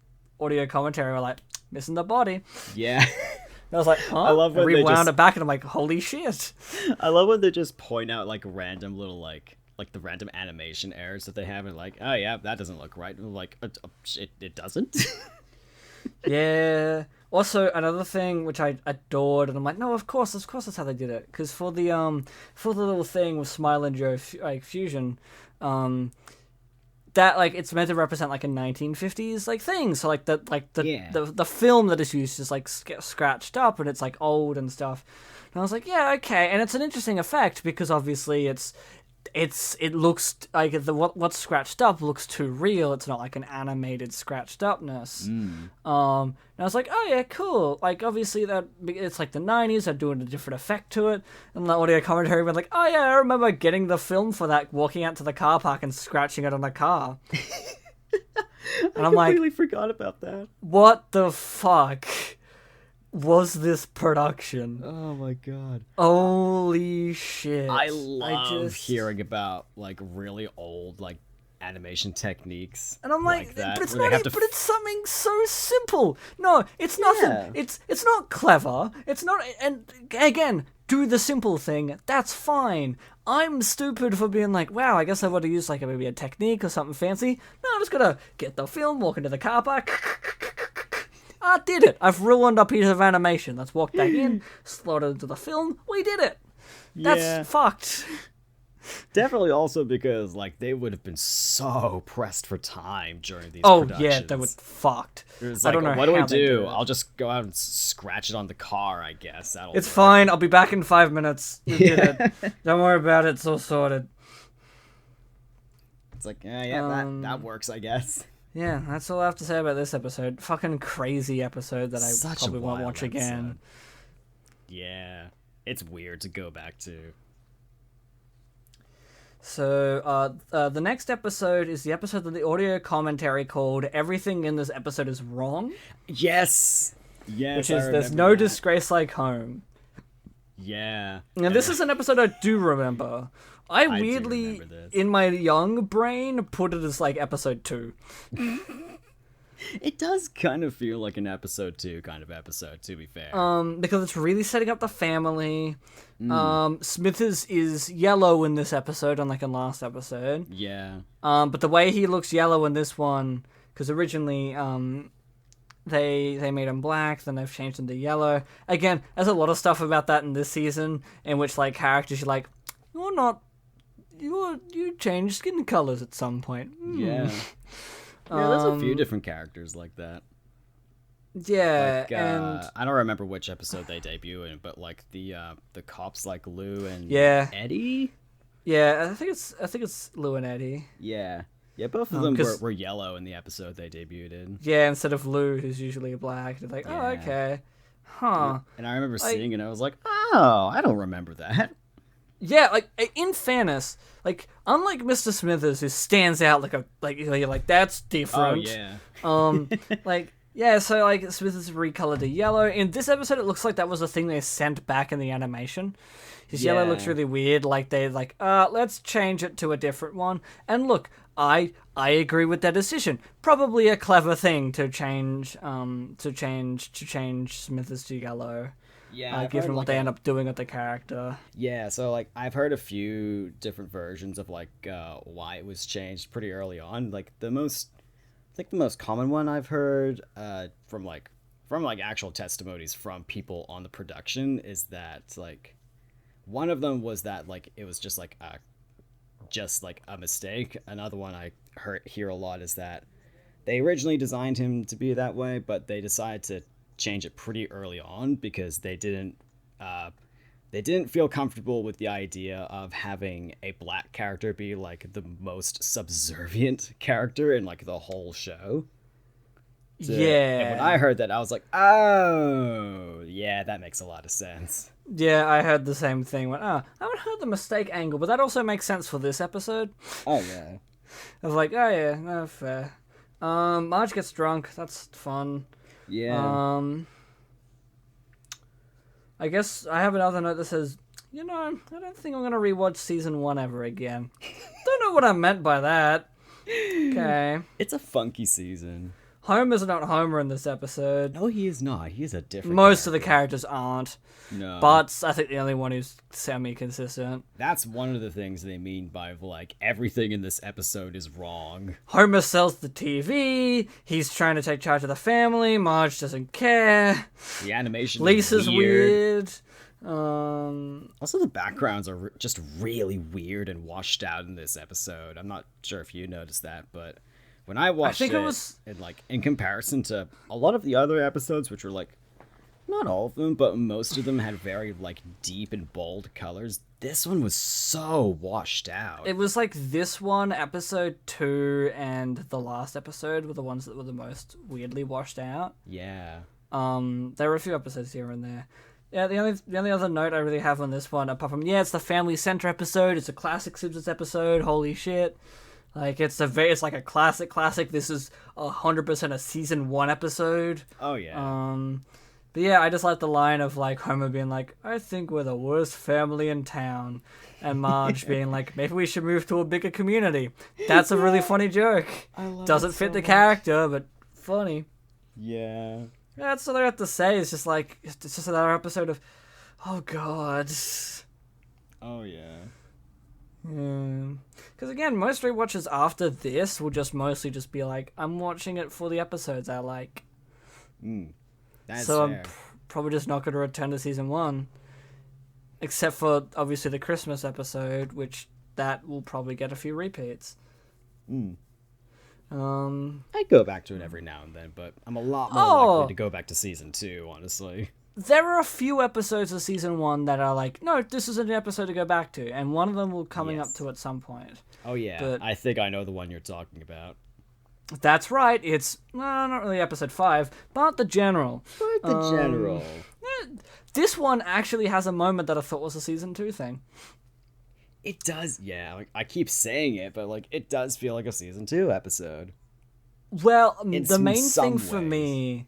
Speaker 1: audio commentary were like, missing the body.
Speaker 2: Yeah.
Speaker 1: And I was like, huh?
Speaker 2: I love when
Speaker 1: rewound it back and I'm like, holy shit.
Speaker 2: I love when they just point out like random little like the random animation errors that they have and like, oh yeah, that doesn't look right. And like, it doesn't.
Speaker 1: Yeah. Also, another thing which I adored, and I'm like, no, of course that's how they did it. Because for the little thing with Smile and Joe fusion, that like it's meant to represent like a 1950s like thing. So like the film that is used is like scratched up and it's like old and stuff. And I was like, yeah, okay, and it's an interesting effect because obviously it looks like what's scratched up looks too real. It's not like an animated scratched upness. And I was like, oh yeah, cool. Like obviously that it's like the 90s. They're doing a different effect to it. And the audio commentary went like, oh yeah, I remember getting the film for that, walking out to the car park and scratching it on the car. And
Speaker 2: I
Speaker 1: I'm like,
Speaker 2: completely forgot about that.
Speaker 1: what the fuck was this production?
Speaker 2: Oh my god.
Speaker 1: Holy shit.
Speaker 2: I love hearing about like really old like animation techniques
Speaker 1: And I'm like,
Speaker 2: that
Speaker 1: but it's
Speaker 2: where they
Speaker 1: not.
Speaker 2: have to
Speaker 1: But it's something so simple. No, it's nothing.
Speaker 2: Yeah.
Speaker 1: It's not clever. It's not. And again, do the simple thing. That's fine. I'm stupid for being like, wow. I guess I would have used like maybe a technique or something fancy. No, I'm just gonna get the film, walk into the car park. I did it. I've ruined a piece of animation. Let's walk back in, slot it into the film. We did it. That's
Speaker 2: Yeah.
Speaker 1: fucked.
Speaker 2: Definitely also because like they would have been so pressed for time during these
Speaker 1: Oh
Speaker 2: productions.
Speaker 1: yeah, they were fucked.
Speaker 2: It was
Speaker 1: I
Speaker 2: like,
Speaker 1: don't know
Speaker 2: what do
Speaker 1: how
Speaker 2: we
Speaker 1: they
Speaker 2: do?
Speaker 1: it.
Speaker 2: I'll just go out and scratch it on the car, I guess. That'll
Speaker 1: It's
Speaker 2: work.
Speaker 1: fine. I'll be back in 5 minutes. We did it. Don't worry about it. It's all sorted.
Speaker 2: It's like, yeah, that works, I guess.
Speaker 1: Yeah, that's all I have to say about this episode. Fucking crazy episode that I
Speaker 2: Such a
Speaker 1: probably won't
Speaker 2: wild
Speaker 1: watch again.
Speaker 2: Yeah, it's weird to go back to.
Speaker 1: So, the next episode is the episode of the audio commentary called "Everything in This Episode Is Wrong,"
Speaker 2: Yes,
Speaker 1: which is "There's no disgrace like home."
Speaker 2: Yeah,
Speaker 1: And this is an episode I do remember. I
Speaker 2: do
Speaker 1: weirdly,
Speaker 2: remember this.
Speaker 1: in my young brain, put it as like episode 2.
Speaker 2: It does kind of feel like an episode 2 kind of episode, to be fair.
Speaker 1: Because it's really setting up the family. Smithers is yellow in this episode, unlike in last episode.
Speaker 2: Yeah.
Speaker 1: But the way he looks yellow in this one, because originally they made him black, then they've changed him to yellow. Again, there's a lot of stuff about that in this season, in which like characters you're like, you change skin colors at some point.
Speaker 2: Yeah. Yeah, there's a few different characters like that.
Speaker 1: Yeah,
Speaker 2: Like,
Speaker 1: and
Speaker 2: I don't remember which episode they debut in, but like the cops like Lou and
Speaker 1: Yeah.
Speaker 2: Eddie.
Speaker 1: yeah, I think it's Lou and Eddie.
Speaker 2: Yeah, yeah, both of them
Speaker 1: 'cause-
Speaker 2: were yellow in the episode they debuted in.
Speaker 1: Yeah, instead of Lou, who's usually black. They're like, oh,
Speaker 2: Yeah.
Speaker 1: okay, huh?
Speaker 2: And I remember seeing it, and I was like, oh, I don't remember that.
Speaker 1: Yeah, like in fairness, like unlike Mr. Smithers, who stands out you're like that's
Speaker 2: Oh
Speaker 1: different.
Speaker 2: yeah.
Speaker 1: Like yeah, so like Smithers recolored to yellow. In this episode, it looks like that was the thing they sent back in the animation. His yellow looks
Speaker 2: Yeah.
Speaker 1: really weird. Like they let's change it to a different one. And look, I agree with that decision. Probably a clever thing to change Smithers to yellow.
Speaker 2: Yeah, I've
Speaker 1: Given
Speaker 2: heard,
Speaker 1: what
Speaker 2: like,
Speaker 1: they end up doing with the character.
Speaker 2: Yeah, so like I've heard a few different versions of like why it was changed pretty early on. Like the most common one I've heard from actual testimonies from people on the production is that like one of them was that like it was just like a mistake. Another one I hear a lot is that they originally designed him to be that way, but they decided to change it pretty early on because they didn't feel comfortable with the idea of having a black character be like the most subservient character in like the whole show. And when I heard that, I was like, oh yeah, that makes a lot of sense.
Speaker 1: Yeah, I heard the same thing. I haven't heard the mistake angle, but that also makes sense for this episode.
Speaker 2: Oh yeah.
Speaker 1: I was like, oh yeah, no, fair. Marge gets drunk. That's fun.
Speaker 2: Yeah.
Speaker 1: I guess I have another note that says, I don't think I'm gonna rewatch season 1 ever again. Don't know what I meant by that. Okay.
Speaker 2: It's a funky season.
Speaker 1: Homer's not Homer in this episode.
Speaker 2: No, he is not. He is a different
Speaker 1: Most of the characters aren't.
Speaker 2: No.
Speaker 1: Bart's, I think, the only one who's semi-consistent.
Speaker 2: That's one of the things they mean by like everything in this episode is wrong.
Speaker 1: Homer sells the TV. He's trying to take charge of the family. Marge doesn't care.
Speaker 2: The animation
Speaker 1: Lisa's
Speaker 2: is weird.
Speaker 1: weird.
Speaker 2: Also, the backgrounds are just really weird and washed out in this episode. I'm not sure if you noticed that, but when I watched
Speaker 1: think it was-
Speaker 2: in comparison to a lot of the other episodes, which were like, not all of them, but most of them had very like deep and bold colors. This one was so washed out.
Speaker 1: It was like this one, episode 2, and the last episode were the ones that were the most weirdly washed out.
Speaker 2: Yeah.
Speaker 1: There were a few episodes here and there. Yeah, the only other note I really have on this one, apart from it's the Family Center episode. It's a classic Simpsons episode. Holy shit. Like it's like a classic. This is 100% a season 1 episode.
Speaker 2: Oh yeah.
Speaker 1: But yeah, I just like the line of like Homer being like, "I think we're the worst family in town," and Marge being like, "Maybe we should move to a bigger community." That's a really funny joke.
Speaker 2: I love
Speaker 1: Doesn't
Speaker 2: it
Speaker 1: fit
Speaker 2: so
Speaker 1: the
Speaker 2: much.
Speaker 1: character, but funny.
Speaker 2: Yeah.
Speaker 1: Yeah, that's all I have to say. It's just like it's just another episode of, oh god.
Speaker 2: Oh yeah.
Speaker 1: Because again, most rewatches after this will just mostly just be like, I'm watching it for the episodes I like.
Speaker 2: That's
Speaker 1: So
Speaker 2: fair.
Speaker 1: I'm probably just not going to return to season 1. Except for, obviously, the Christmas episode, which that will probably get a few repeats.
Speaker 2: I go back to it every now and then, but I'm a lot more likely to go back to season 2, honestly.
Speaker 1: There are a few episodes of season 1 that are like, no, this is an episode to go back to, and one of them will coming up to at some point.
Speaker 2: Oh yeah,
Speaker 1: But
Speaker 2: I think I know the one you're talking about.
Speaker 1: that's right, it's, not really episode 5, but the general.
Speaker 2: But the general.
Speaker 1: This one actually has a moment that I thought was a season 2 thing.
Speaker 2: It does, yeah. Like, I keep saying it, but like it does feel like a season 2 episode.
Speaker 1: Well,
Speaker 2: In
Speaker 1: the main
Speaker 2: some
Speaker 1: thing for
Speaker 2: ways.
Speaker 1: me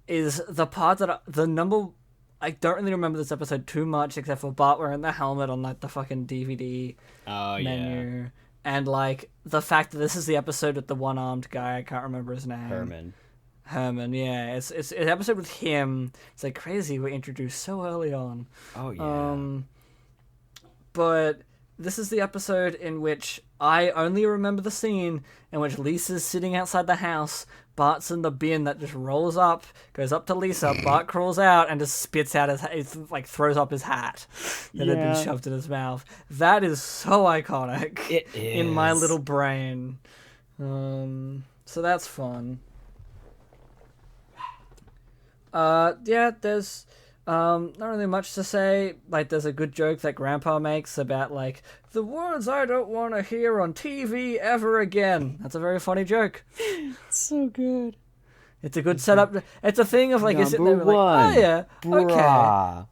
Speaker 1: is the part that the number. I don't really remember this episode too much, except for Bart wearing the helmet on like the fucking DVD
Speaker 2: Oh
Speaker 1: menu, and like the fact that this is the episode with the one-armed guy. I can't remember his name.
Speaker 2: yeah.
Speaker 1: Herman, yeah. It's an episode with him. It's like crazy. We're introduced so early on.
Speaker 2: Oh yeah.
Speaker 1: But this is the episode in which I only remember the scene in which Lisa's sitting outside the house. Bart's in the bin that just rolls up, goes up to Lisa. Bart crawls out and just spits out like throws up his hat that had been shoved in his mouth. That is so iconic.
Speaker 2: It
Speaker 1: in my
Speaker 2: is.
Speaker 1: little brain. So that's fun. Yeah, there's not really much to say. Like, there's a good joke that Grandpa makes about, like, the words I don't want to hear on TV ever again. That's a very funny joke.
Speaker 2: So good.
Speaker 1: It's a good setup. It's a thing of, like, you're sitting there
Speaker 2: Number
Speaker 1: like, oh, yeah,
Speaker 2: Brah.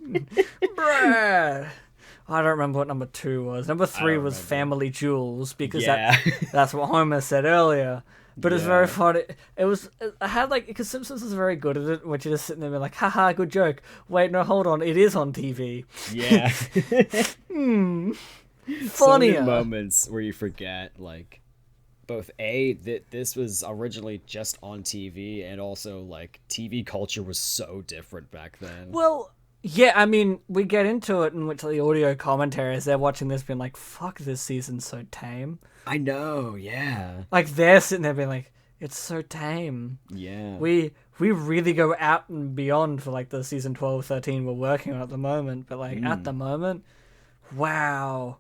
Speaker 1: okay. Bruh. I don't remember what number 2 was. Number 3
Speaker 2: don't
Speaker 1: was
Speaker 2: remember.
Speaker 1: Family Jewels, because
Speaker 2: Yeah.
Speaker 1: that's what Homer said earlier. But it's
Speaker 2: Yeah.
Speaker 1: very funny. I had like, because Simpsons is very good at it, which you're just sitting there being like, haha, good joke. Wait, no, hold on, it is on TV.
Speaker 2: Yeah. So many
Speaker 1: Funnier.
Speaker 2: moments where you forget, like, both that this was originally just on TV, and also like TV culture was so different back then.
Speaker 1: Well, yeah, I mean, we get into it in which the audio commentaries, they're watching this being like, fuck, this season's so tame.
Speaker 2: I know, yeah.
Speaker 1: Like, they're sitting there being like, it's so tame.
Speaker 2: Yeah.
Speaker 1: We really go out and beyond for like the season 12, 13 we're working on at the moment, but like at the moment, wow.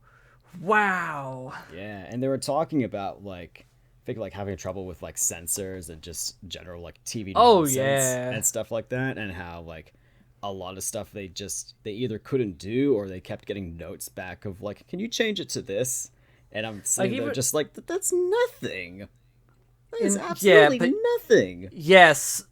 Speaker 2: Yeah, and they were talking about like I think like having trouble with like censors and just general like TV
Speaker 1: Oh,
Speaker 2: nonsense
Speaker 1: yeah.
Speaker 2: and stuff like that, and how like a lot of stuff they either couldn't do or they kept getting notes back of like, can you change it to this? And I'm sitting there
Speaker 1: even-
Speaker 2: just like, that's nothing. That is
Speaker 1: Yeah,
Speaker 2: absolutely
Speaker 1: but-
Speaker 2: nothing.
Speaker 1: Yes,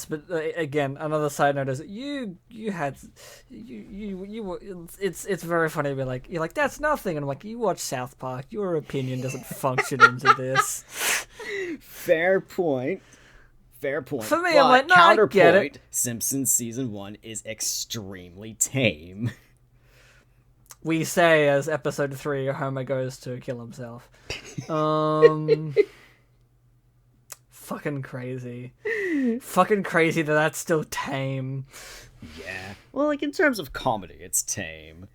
Speaker 1: but again, another side note is you were, it's very funny to be like, you're like, that's nothing, and I'm like, you watch South Park, your opinion doesn't function into this.
Speaker 2: Fair point. For me,
Speaker 1: I'm like, no, I get it.
Speaker 2: Simpsons season 1 is extremely tame.
Speaker 1: We say as episode 3, Homer goes to kill himself. Fucking crazy that that's still tame.
Speaker 2: Yeah. Well, like in terms of comedy, it's tame.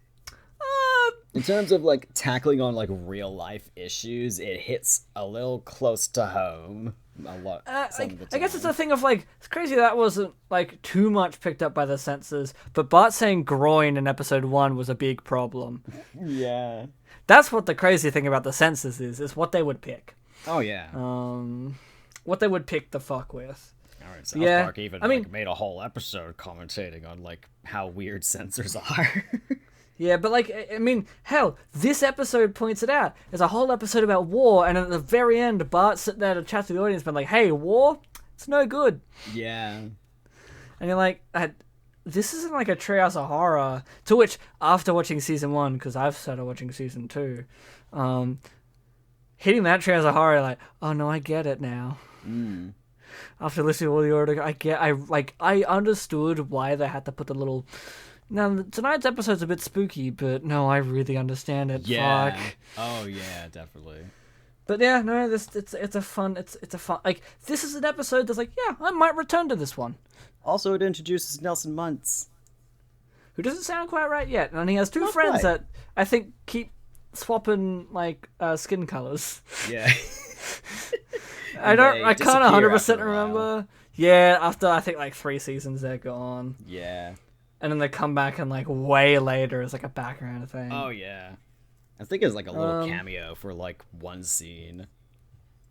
Speaker 2: In terms of like tackling on like real life issues, it hits a little close to home. A lot. Some of the
Speaker 1: I guess it's
Speaker 2: time.
Speaker 1: a thing of like, it's crazy that wasn't like too much picked up by the censors, but Bart saying groin in episode 1 was a big problem.
Speaker 2: Yeah.
Speaker 1: That's what the crazy thing about the censors is what they would pick.
Speaker 2: Oh yeah.
Speaker 1: What they would pick the fuck with.
Speaker 2: All right. South
Speaker 1: yeah,
Speaker 2: Park even
Speaker 1: I mean-
Speaker 2: like made a whole episode commentating on like how weird censors are.
Speaker 1: Yeah, but like, I mean, hell, this episode points it out. There's a whole episode about war, and at the very end, Bart's sitting there to chat to the audience, being like, hey, war? It's no good.
Speaker 2: Yeah.
Speaker 1: And you're like, this isn't like a treehouse of horror. To which, after watching season 1, because I've started watching season 2, hitting that trailer horror, like, oh no, I get it now. After listening to all the audio, I understood why they had to put the little. Now tonight's episode's a bit spooky, but no, I really understand it.
Speaker 2: Yeah.
Speaker 1: Fuck.
Speaker 2: Oh yeah, definitely.
Speaker 1: But yeah, no, it's a fun like this is an episode that's like, yeah, I might return to this one.
Speaker 2: Also, it introduces Nelson Muntz,
Speaker 1: Who doesn't sound quite right yet, and he has two
Speaker 2: Not
Speaker 1: friends
Speaker 2: quite.
Speaker 1: that I think keep swapping like skin colors.
Speaker 2: Yeah.
Speaker 1: I can't
Speaker 2: disappear
Speaker 1: 100%
Speaker 2: after a while.
Speaker 1: remember. Yeah, after I think like 3 seasons they're gone.
Speaker 2: Yeah.
Speaker 1: And then they come back and like way later as like a background thing.
Speaker 2: Oh yeah. I think it's like a little cameo for like one scene.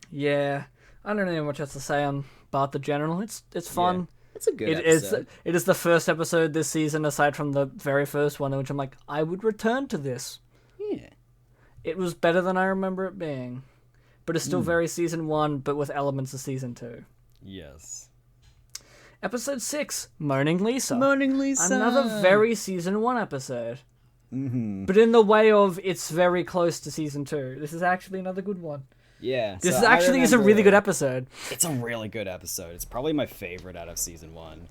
Speaker 1: Yeah. I don't know much else to say on Bart the General. It's fun.
Speaker 2: Yeah. It's a good
Speaker 1: It is
Speaker 2: episode.
Speaker 1: it is the first episode this season aside from the very first one in which I'm like, I would return to this.
Speaker 2: Yeah.
Speaker 1: It was better than I remember it being. But it's still very season 1 but with elements of season 2.
Speaker 2: Yes.
Speaker 1: Episode 6, Moaning Lisa.
Speaker 2: Moaning Lisa.
Speaker 1: Another very season 1 episode. But in the way of it's very close to season 2. This is actually another good one.
Speaker 2: Yeah.
Speaker 1: This
Speaker 2: so
Speaker 1: is actually is a really
Speaker 2: remember-
Speaker 1: good episode.
Speaker 2: It's a really good episode. It's probably my favorite out of season 1.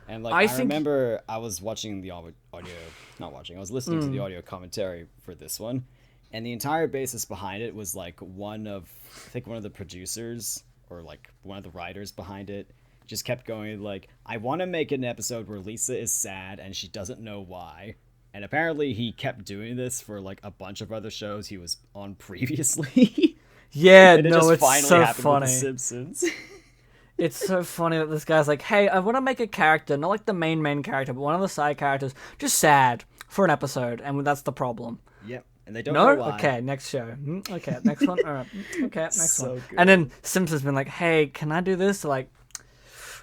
Speaker 2: And like
Speaker 1: I
Speaker 2: I
Speaker 1: think-
Speaker 2: remember I was watching the audio, not watching. I was listening to the audio commentary for this one, and the entire basis behind it was like one of the producers or like one of the writers behind it just kept going like, I want to make an episode where Lisa is sad and she doesn't know why. And apparently he kept doing this for like a bunch of other shows he was on previously.
Speaker 1: Yeah,
Speaker 2: And it
Speaker 1: no,
Speaker 2: just
Speaker 1: it's
Speaker 2: finally
Speaker 1: so
Speaker 2: happened with
Speaker 1: funny.
Speaker 2: The Simpsons.
Speaker 1: It's so funny that this guy's like, hey, I want to make a character, not like the main character, but one of the side characters, just sad for an episode, and that's the problem.
Speaker 2: Yep. And they don't
Speaker 1: No?
Speaker 2: know why.
Speaker 1: Okay, next show. Okay, next one. All right. Okay, next
Speaker 2: So
Speaker 1: one.
Speaker 2: good.
Speaker 1: And then Simpsons been like, hey, can I do this? They're like,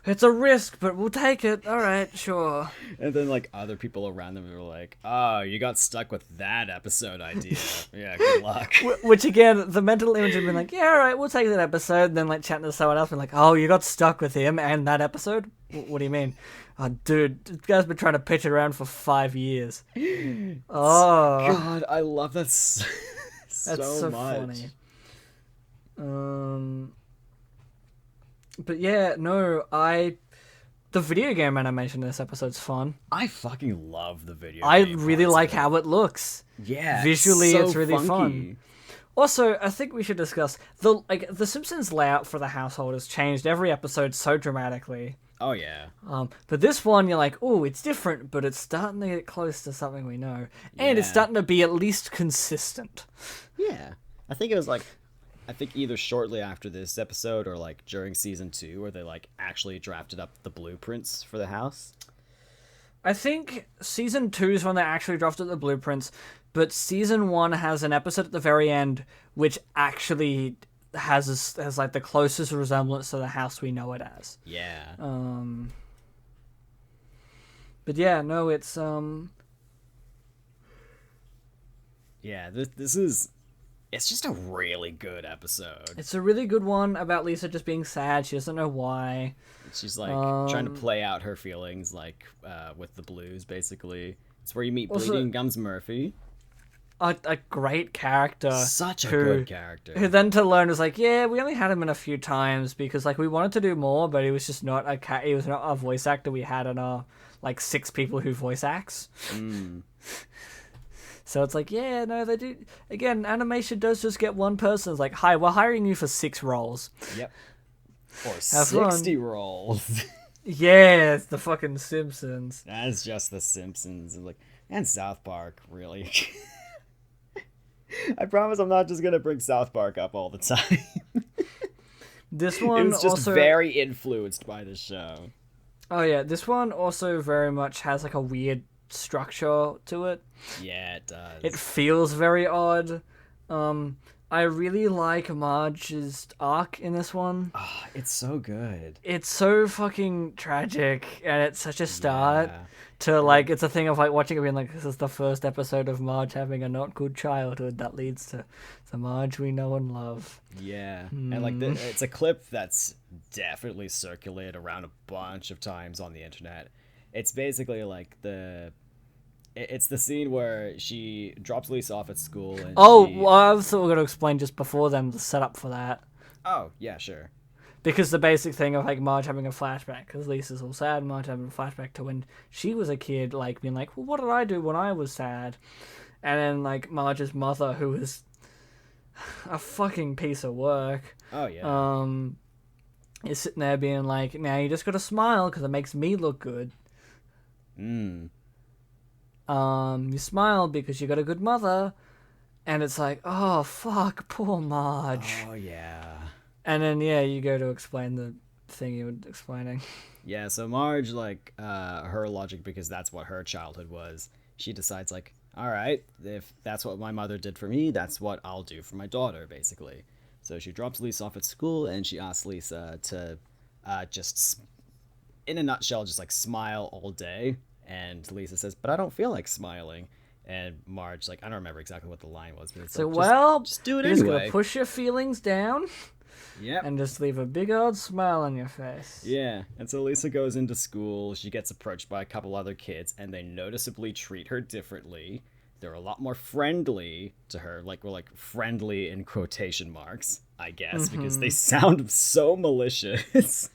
Speaker 1: it's a risk, but we'll take it. All right, sure.
Speaker 2: And then like other people around them were like, "Oh, you got stuck with that episode idea. Yeah, good luck."
Speaker 1: Which again, the mental image had been like, yeah, all right, we'll take that episode. And then like chatting to someone else, been like, oh, you got stuck with him and that episode? What do you mean? Oh, dude, this guy's been trying to pitch it around for 5 years. Oh,
Speaker 2: God, I love that
Speaker 1: that's so
Speaker 2: much.
Speaker 1: funny. But yeah, no, the video game animation in this episode's fun.
Speaker 2: I fucking love the video.
Speaker 1: I
Speaker 2: game
Speaker 1: really
Speaker 2: parts
Speaker 1: like
Speaker 2: of it.
Speaker 1: how it looks.
Speaker 2: Yeah,
Speaker 1: Visually,
Speaker 2: so
Speaker 1: it's really
Speaker 2: funky.
Speaker 1: fun. Also, I think we should discuss the Simpsons layout for the household has changed every episode so dramatically.
Speaker 2: Oh yeah,
Speaker 1: But this one, you're like, oh, it's different, but it's starting to get close to something we know, and it's
Speaker 2: Yeah.
Speaker 1: starting to be at least consistent.
Speaker 2: yeah. I think it was like, I think either shortly after this episode or like during season 2, where they like actually drafted up the blueprints for the house.
Speaker 1: I think season 2 is when they actually drafted the blueprints, but season 1 has an episode at the very end which actually has like the closest resemblance to the house we know it as.
Speaker 2: Yeah.
Speaker 1: But yeah, no, it's
Speaker 2: Yeah. This is. It's just a really good episode.
Speaker 1: it's a really good one about Lisa just being sad. She doesn't know why.
Speaker 2: She's like trying to play out her feelings, like with the blues. Basically, it's where you meet
Speaker 1: Also-
Speaker 2: Bleeding Gums Murphy.
Speaker 1: A great character.
Speaker 2: Such a
Speaker 1: who-
Speaker 2: good character.
Speaker 1: Who then to learn was like, yeah, we only had him in a few times because like we wanted to do more, but he was just not he was not a voice actor we had in our like 6 people who voice acts. So it's like, yeah, no, they do. Again, animation does just get one person. It's like, hi, we're hiring you for 6 roles.
Speaker 2: Yep. Or
Speaker 1: Have fun.
Speaker 2: 60 rolls.
Speaker 1: Yeah, it's the fucking Simpsons.
Speaker 2: That's just the Simpsons and South Park, really. I promise I'm not just gonna bring South Park up all the time.
Speaker 1: This
Speaker 2: It
Speaker 1: one
Speaker 2: was just
Speaker 1: also
Speaker 2: very influenced by the show.
Speaker 1: Oh yeah, this one also very much has like a weird structure to it.
Speaker 2: Yeah, it does.
Speaker 1: It feels very odd. I really like Marge's arc in this one.
Speaker 2: Oh, it's so good.
Speaker 1: It's so fucking tragic, and it's such a start
Speaker 2: Yeah.
Speaker 1: to like. It's a thing of like watching it being like, this is the first episode of Marge having a not good childhood that leads to the Marge we know and love.
Speaker 2: Yeah, and like it's a clip that's definitely circulated around a bunch of times on the internet. It's basically like It's the scene where she drops Lisa off at school and
Speaker 1: Oh,
Speaker 2: she.
Speaker 1: well, I thought we were going to explain just before then the setup for that.
Speaker 2: Oh yeah, sure.
Speaker 1: Because the basic thing of like Marge having a flashback, because Lisa's all sad, Marge having a flashback to when she was a kid, like being like, well, what did I do when I was sad? And then like Marge's mother, who is a fucking piece of work,
Speaker 2: Oh yeah.
Speaker 1: is sitting there being like, now you just gotta smile because it makes me look good.
Speaker 2: Mm.
Speaker 1: You smile because you got a good mother, and it's like, oh fuck, poor Marge.
Speaker 2: Oh yeah.
Speaker 1: And then yeah, you go to explain the thing you were explaining.
Speaker 2: Yeah, so Marge, like, her logic, because that's what her childhood was, she decides, like, all right, if that's what my mother did for me, that's what I'll do for my daughter, basically. So she drops Lisa off at school, and she asks Lisa to just, in a nutshell, just, like, smile all day. And Lisa says, but I don't feel like smiling. And Marge, like, I don't remember exactly what the line was, but it's
Speaker 1: So
Speaker 2: like,
Speaker 1: well,
Speaker 2: just do it
Speaker 1: you're just
Speaker 2: anyway.
Speaker 1: gonna push your feelings down.
Speaker 2: Yep.
Speaker 1: And just leave a big old smile on your face.
Speaker 2: Yeah, and so Lisa goes into school, she gets approached by a couple other kids, and they noticeably treat her differently. They're a lot more friendly to her, like, we're like friendly in quotation marks, I guess, because they sound so malicious.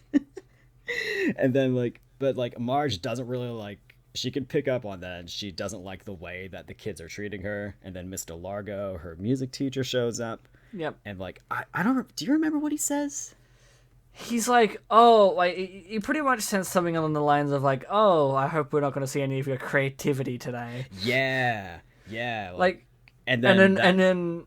Speaker 2: And then, like, but, like, Marge doesn't really, like, she can pick up on that, and she doesn't like the way that the kids are treating her. And then Mr. Largo, her music teacher, shows up.
Speaker 1: Yep.
Speaker 2: And, like, I don't, do you remember what he says?
Speaker 1: He's like, oh, like, he pretty much says something along the lines of like, oh, I hope we're not going to see any of your creativity today.
Speaker 2: Yeah,
Speaker 1: Like,
Speaker 2: and
Speaker 1: and then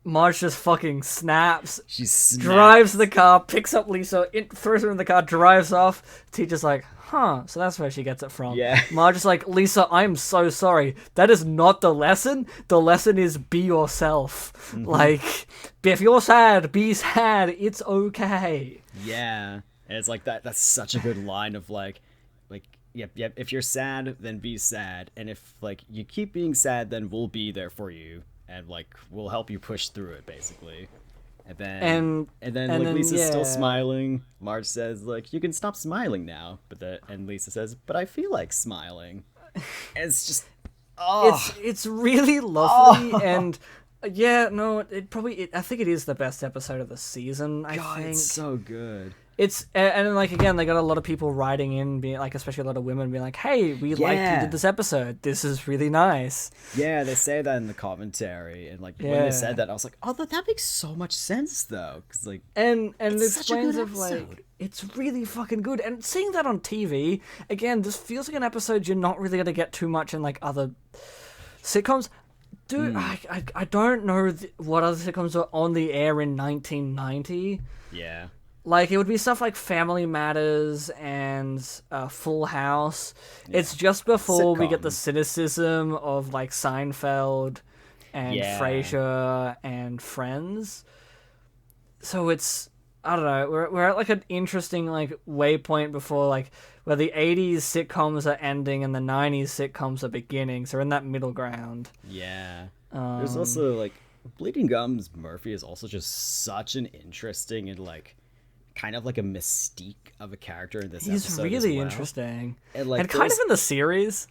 Speaker 1: Marge just fucking snaps.
Speaker 2: she snaps.
Speaker 1: Drives the car, picks up Lisa, throws her in the car, drives off. Teacher's like, huh, so that's where she gets it from.
Speaker 2: Yeah.
Speaker 1: Marge is like, Lisa, I'm so sorry. That is not the lesson. The lesson is be yourself.
Speaker 2: Mm-hmm.
Speaker 1: Like, if you're sad, be sad. It's okay.
Speaker 2: Yeah, and it's like that. That's such a good line of like, yep. If you're sad, then be sad, and if like you keep being sad, then we'll be there for you, and like we'll help you push through it, basically. And then like Lisa's still smiling. Marge says like, you can stop smiling now, and Lisa says, but I feel like smiling. And it's just,
Speaker 1: It's really lovely and. Yeah, no, I think it is the best episode of the season. I think
Speaker 2: it's so good.
Speaker 1: It's and like again, they got a lot of people writing in, being like, especially a lot of women, being like, "Hey, we liked you did this episode. This is really nice."
Speaker 2: Yeah, they say that in the commentary, and like when they said that, I was like, "Oh, that makes so much sense, though," because like,
Speaker 1: and it
Speaker 2: it's such a
Speaker 1: explains
Speaker 2: good
Speaker 1: of like
Speaker 2: episode.
Speaker 1: it's really fucking good. And seeing that on TV again, this feels like an episode you're not really gonna get too much in like other sitcoms. Dude, I don't know what other sitcoms were on the air in 1990.
Speaker 2: Yeah.
Speaker 1: Like, it would be stuff like Family Matters and Full House. Yeah. It's just before we get the cynicism of, like, Seinfeld and Frasier and Friends. So it's, I don't know, we're at, like, an interesting, like, waypoint before, like, where the 80s sitcoms are ending and the 90s sitcoms are beginning. So we're in that middle ground.
Speaker 2: Yeah. There's also, like, Bleeding Gums Murphy is also just such an interesting and, like, kind of like a mystique of a character in this episode.
Speaker 1: He's really
Speaker 2: as well.
Speaker 1: interesting.
Speaker 2: And
Speaker 1: kind of in the series.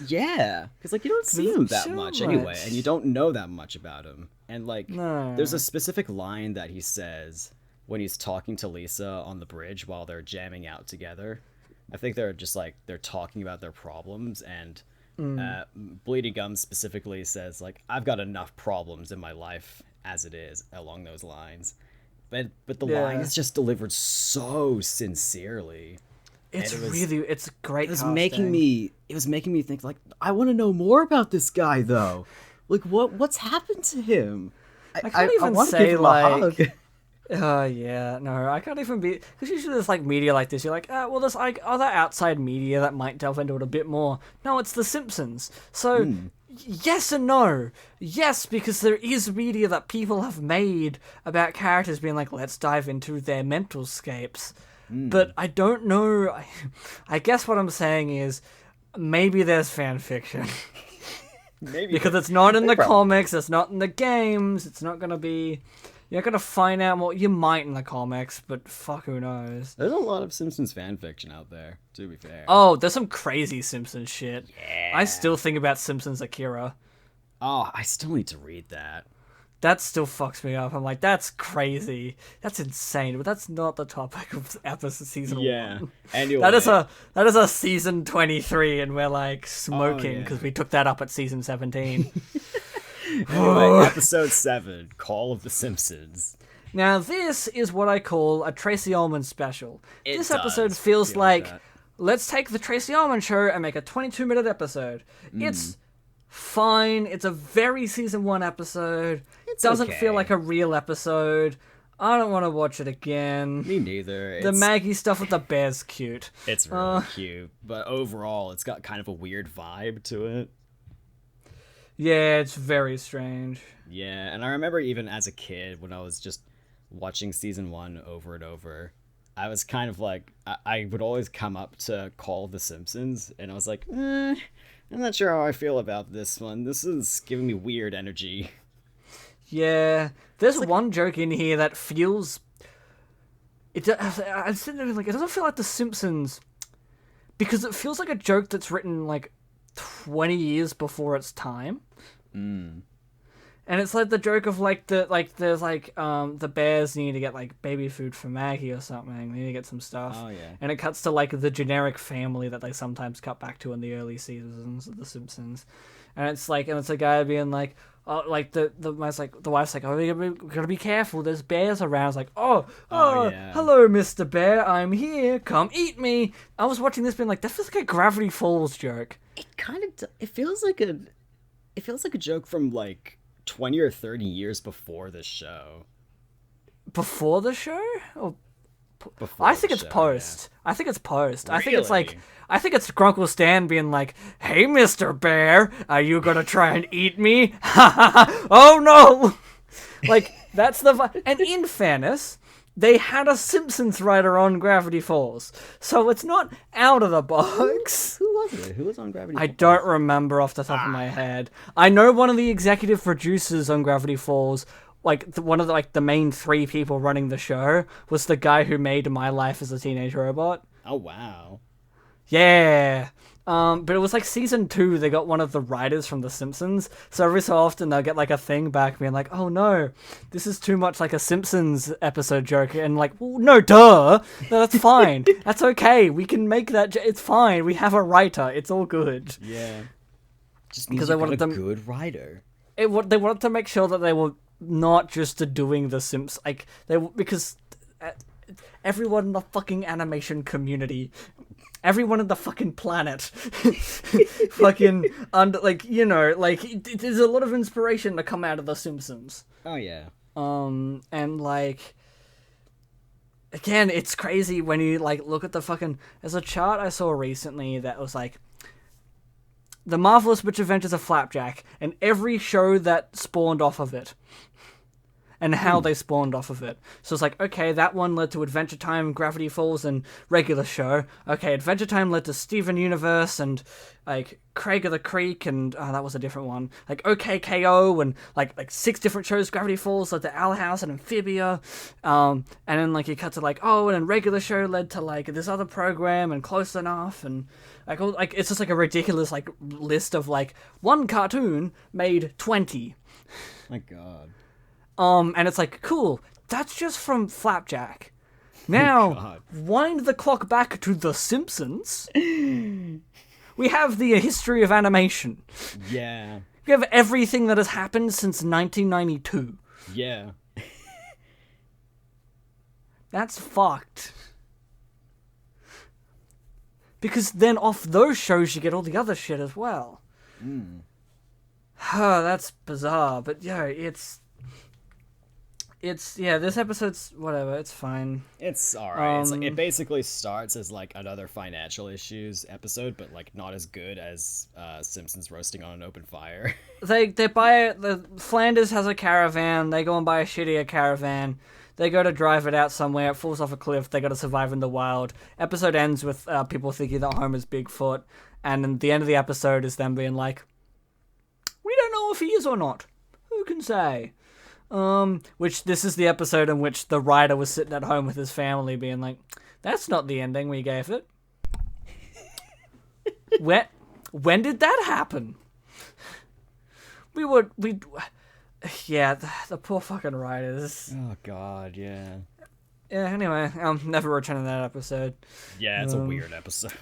Speaker 2: Yeah. Because, like, you don't see him that much anyway, and you don't know that much about him. And, like, there's a specific line that he says when he's talking to Lisa on the bridge while they're jamming out together. I think they're just, like, they're talking about their problems, and Bleeding Gums specifically says, like, I've got enough problems in my life as it is, along those lines. But the line is just delivered so sincerely.
Speaker 1: It's great.
Speaker 2: It was making me think, like, I want to know more about this guy, though. Like, what's happened to him?
Speaker 1: I can't even say, like, yeah, no, I can't even be, because usually there's like media like this, you're like, well, there's like other outside media that might delve into it a bit more. No, it's The Simpsons. So, yes and no. Yes, because there is media that people have made about characters being like, let's dive into their mental scapes. But I don't know, I guess what I'm saying is, maybe there's fan fiction.
Speaker 2: Maybe.
Speaker 1: Because it's not in the comics, it's not in the games, it's not gonna be... You're gonna find out more. You might in the comics, but fuck, who knows?
Speaker 2: There's a lot of Simpsons fan fiction out there, to be fair.
Speaker 1: Oh, there's some crazy Simpsons shit.
Speaker 2: Yeah.
Speaker 1: I still think about Simpsons Akira.
Speaker 2: Oh, I still need to read that.
Speaker 1: That still fucks me up. I'm like, that's crazy. That's insane. But that's not the topic of episode season 1.
Speaker 2: Anyway.
Speaker 1: That is a season 23, and we're like smoking because we took that up at season 17.
Speaker 2: Anyway, episode 7, Call of the Simpsons.
Speaker 1: Now, this is what I call a Tracy Ullman special. This episode
Speaker 2: does
Speaker 1: feels
Speaker 2: feel
Speaker 1: like,
Speaker 2: that.
Speaker 1: let's take the Tracy Ullman show and make a 22-minute episode. It's fine. It's a very season 1 episode. It doesn't feel like a real episode. I don't want to watch it again.
Speaker 2: Me neither.
Speaker 1: The Maggie stuff with the bear's cute.
Speaker 2: It's really cute, but overall, it's got kind of a weird vibe to it.
Speaker 1: Yeah, it's very strange.
Speaker 2: Yeah, and I remember even as a kid when I was just watching season 1 over and over, I was kind of like, I would always come up to Call of the Simpsons, and I was like, I'm not sure how I feel about this one. This is giving me weird energy.
Speaker 1: Yeah, there's one joke in here that feels... I'm sitting there like, it doesn't feel like The Simpsons, because it feels like a joke that's written like 20 years before its time. And it's like the joke of the bears need to get like baby food for Maggie or something. They need to get some stuff.
Speaker 2: Oh, yeah.
Speaker 1: And it cuts to like the generic family that they sometimes cut back to in the early seasons of The Simpsons. And it's a guy being like, oh, like the wife's like, oh, we gotta be careful. There's bears around. It's like,
Speaker 2: yeah.
Speaker 1: Hello, Mr. Bear. I'm here. Come eat me. I was watching this being like, that feels like a Gravity Falls joke.
Speaker 2: It feels like a joke from like 20 or 30 years before the show.
Speaker 1: Before the show? Or
Speaker 2: Before
Speaker 1: I think
Speaker 2: the
Speaker 1: it's
Speaker 2: show,
Speaker 1: post.
Speaker 2: yeah.
Speaker 1: I think it's post. I
Speaker 2: Really?
Speaker 1: think it's Grunkle Stan being like, "Hey, Mr. Bear, are you gonna try and eat me?" Oh no! Like that's and in fairness, they had a Simpsons writer on Gravity Falls, so it's not out of the box.
Speaker 2: Who was it? Who was on Gravity
Speaker 1: I
Speaker 2: Falls?
Speaker 1: don't remember off the top of my head. I know one of the executive producers on Gravity Falls, like one of the main 3 people running the show, was the guy who made My Life as a Teenage Robot.
Speaker 2: Oh, wow.
Speaker 1: Yeah. But it was like season 2, they got one of the writers from The Simpsons, so every so often they'll get like a thing back being like, oh no, this is too much like a Simpsons episode joke, and like, well, no, duh, no, that's fine, that's okay, we can make that, it's fine, we have a writer, it's all good.
Speaker 2: Yeah. Just
Speaker 1: Because
Speaker 2: because
Speaker 1: they
Speaker 2: they
Speaker 1: wanted
Speaker 2: a
Speaker 1: them-
Speaker 2: good writer.
Speaker 1: They wanted to make sure that they were not just doing The Simpsons, like, because everyone in the fucking animation community, everyone in the fucking planet, fucking, there's a lot of inspiration to come out of The Simpsons.
Speaker 2: Oh, yeah.
Speaker 1: And like, again, it's crazy when you like look at the fucking, there's a chart I saw recently that was like, The Marvelous Witch Adventures of Flapjack, and every show that spawned off of it. And how they spawned off of it. So it's like, okay, that one led to Adventure Time, Gravity Falls, and regular show. Okay, Adventure Time led to Steven Universe, and, like, Craig of the Creek, and, that was a different one. Like, OKKO, and, like 6 different shows. Gravity Falls led to Owl House and Amphibia. And then, like, you cut to, like, and then regular show led to, like, this other program, and Close Enough, and, like, it's just, like, a ridiculous, like, list of, like, one cartoon made 20.
Speaker 2: My God.
Speaker 1: And it's like, cool, that's just from Flapjack. Now, wind the clock back to The Simpsons. We have the history of animation.
Speaker 2: Yeah.
Speaker 1: We have everything that has happened since 1992.
Speaker 2: Yeah.
Speaker 1: That's fucked. Because then off those shows you get all the other shit as well. That's bizarre, but yeah, it's this episode's whatever, it's fine.
Speaker 2: It's alright. It's like, it basically starts as like another financial issues episode, but like not as good as Simpsons roasting on an open fire.
Speaker 1: They Flanders has a caravan, they go and buy a shittier caravan. They go to drive it out somewhere, it falls off a cliff, they gotta survive in the wild. Episode ends with people thinking that Homer's Bigfoot, and then the end of the episode is them being like, we don't know if he is or not. Who can say? Which this is the episode in which the writer was sitting at home with his family being like, that's not the ending we gave it. When did that happen? Yeah, the poor fucking writers.
Speaker 2: Oh God, yeah.
Speaker 1: Yeah, anyway, I'm never returning that episode.
Speaker 2: Yeah, it's a weird episode.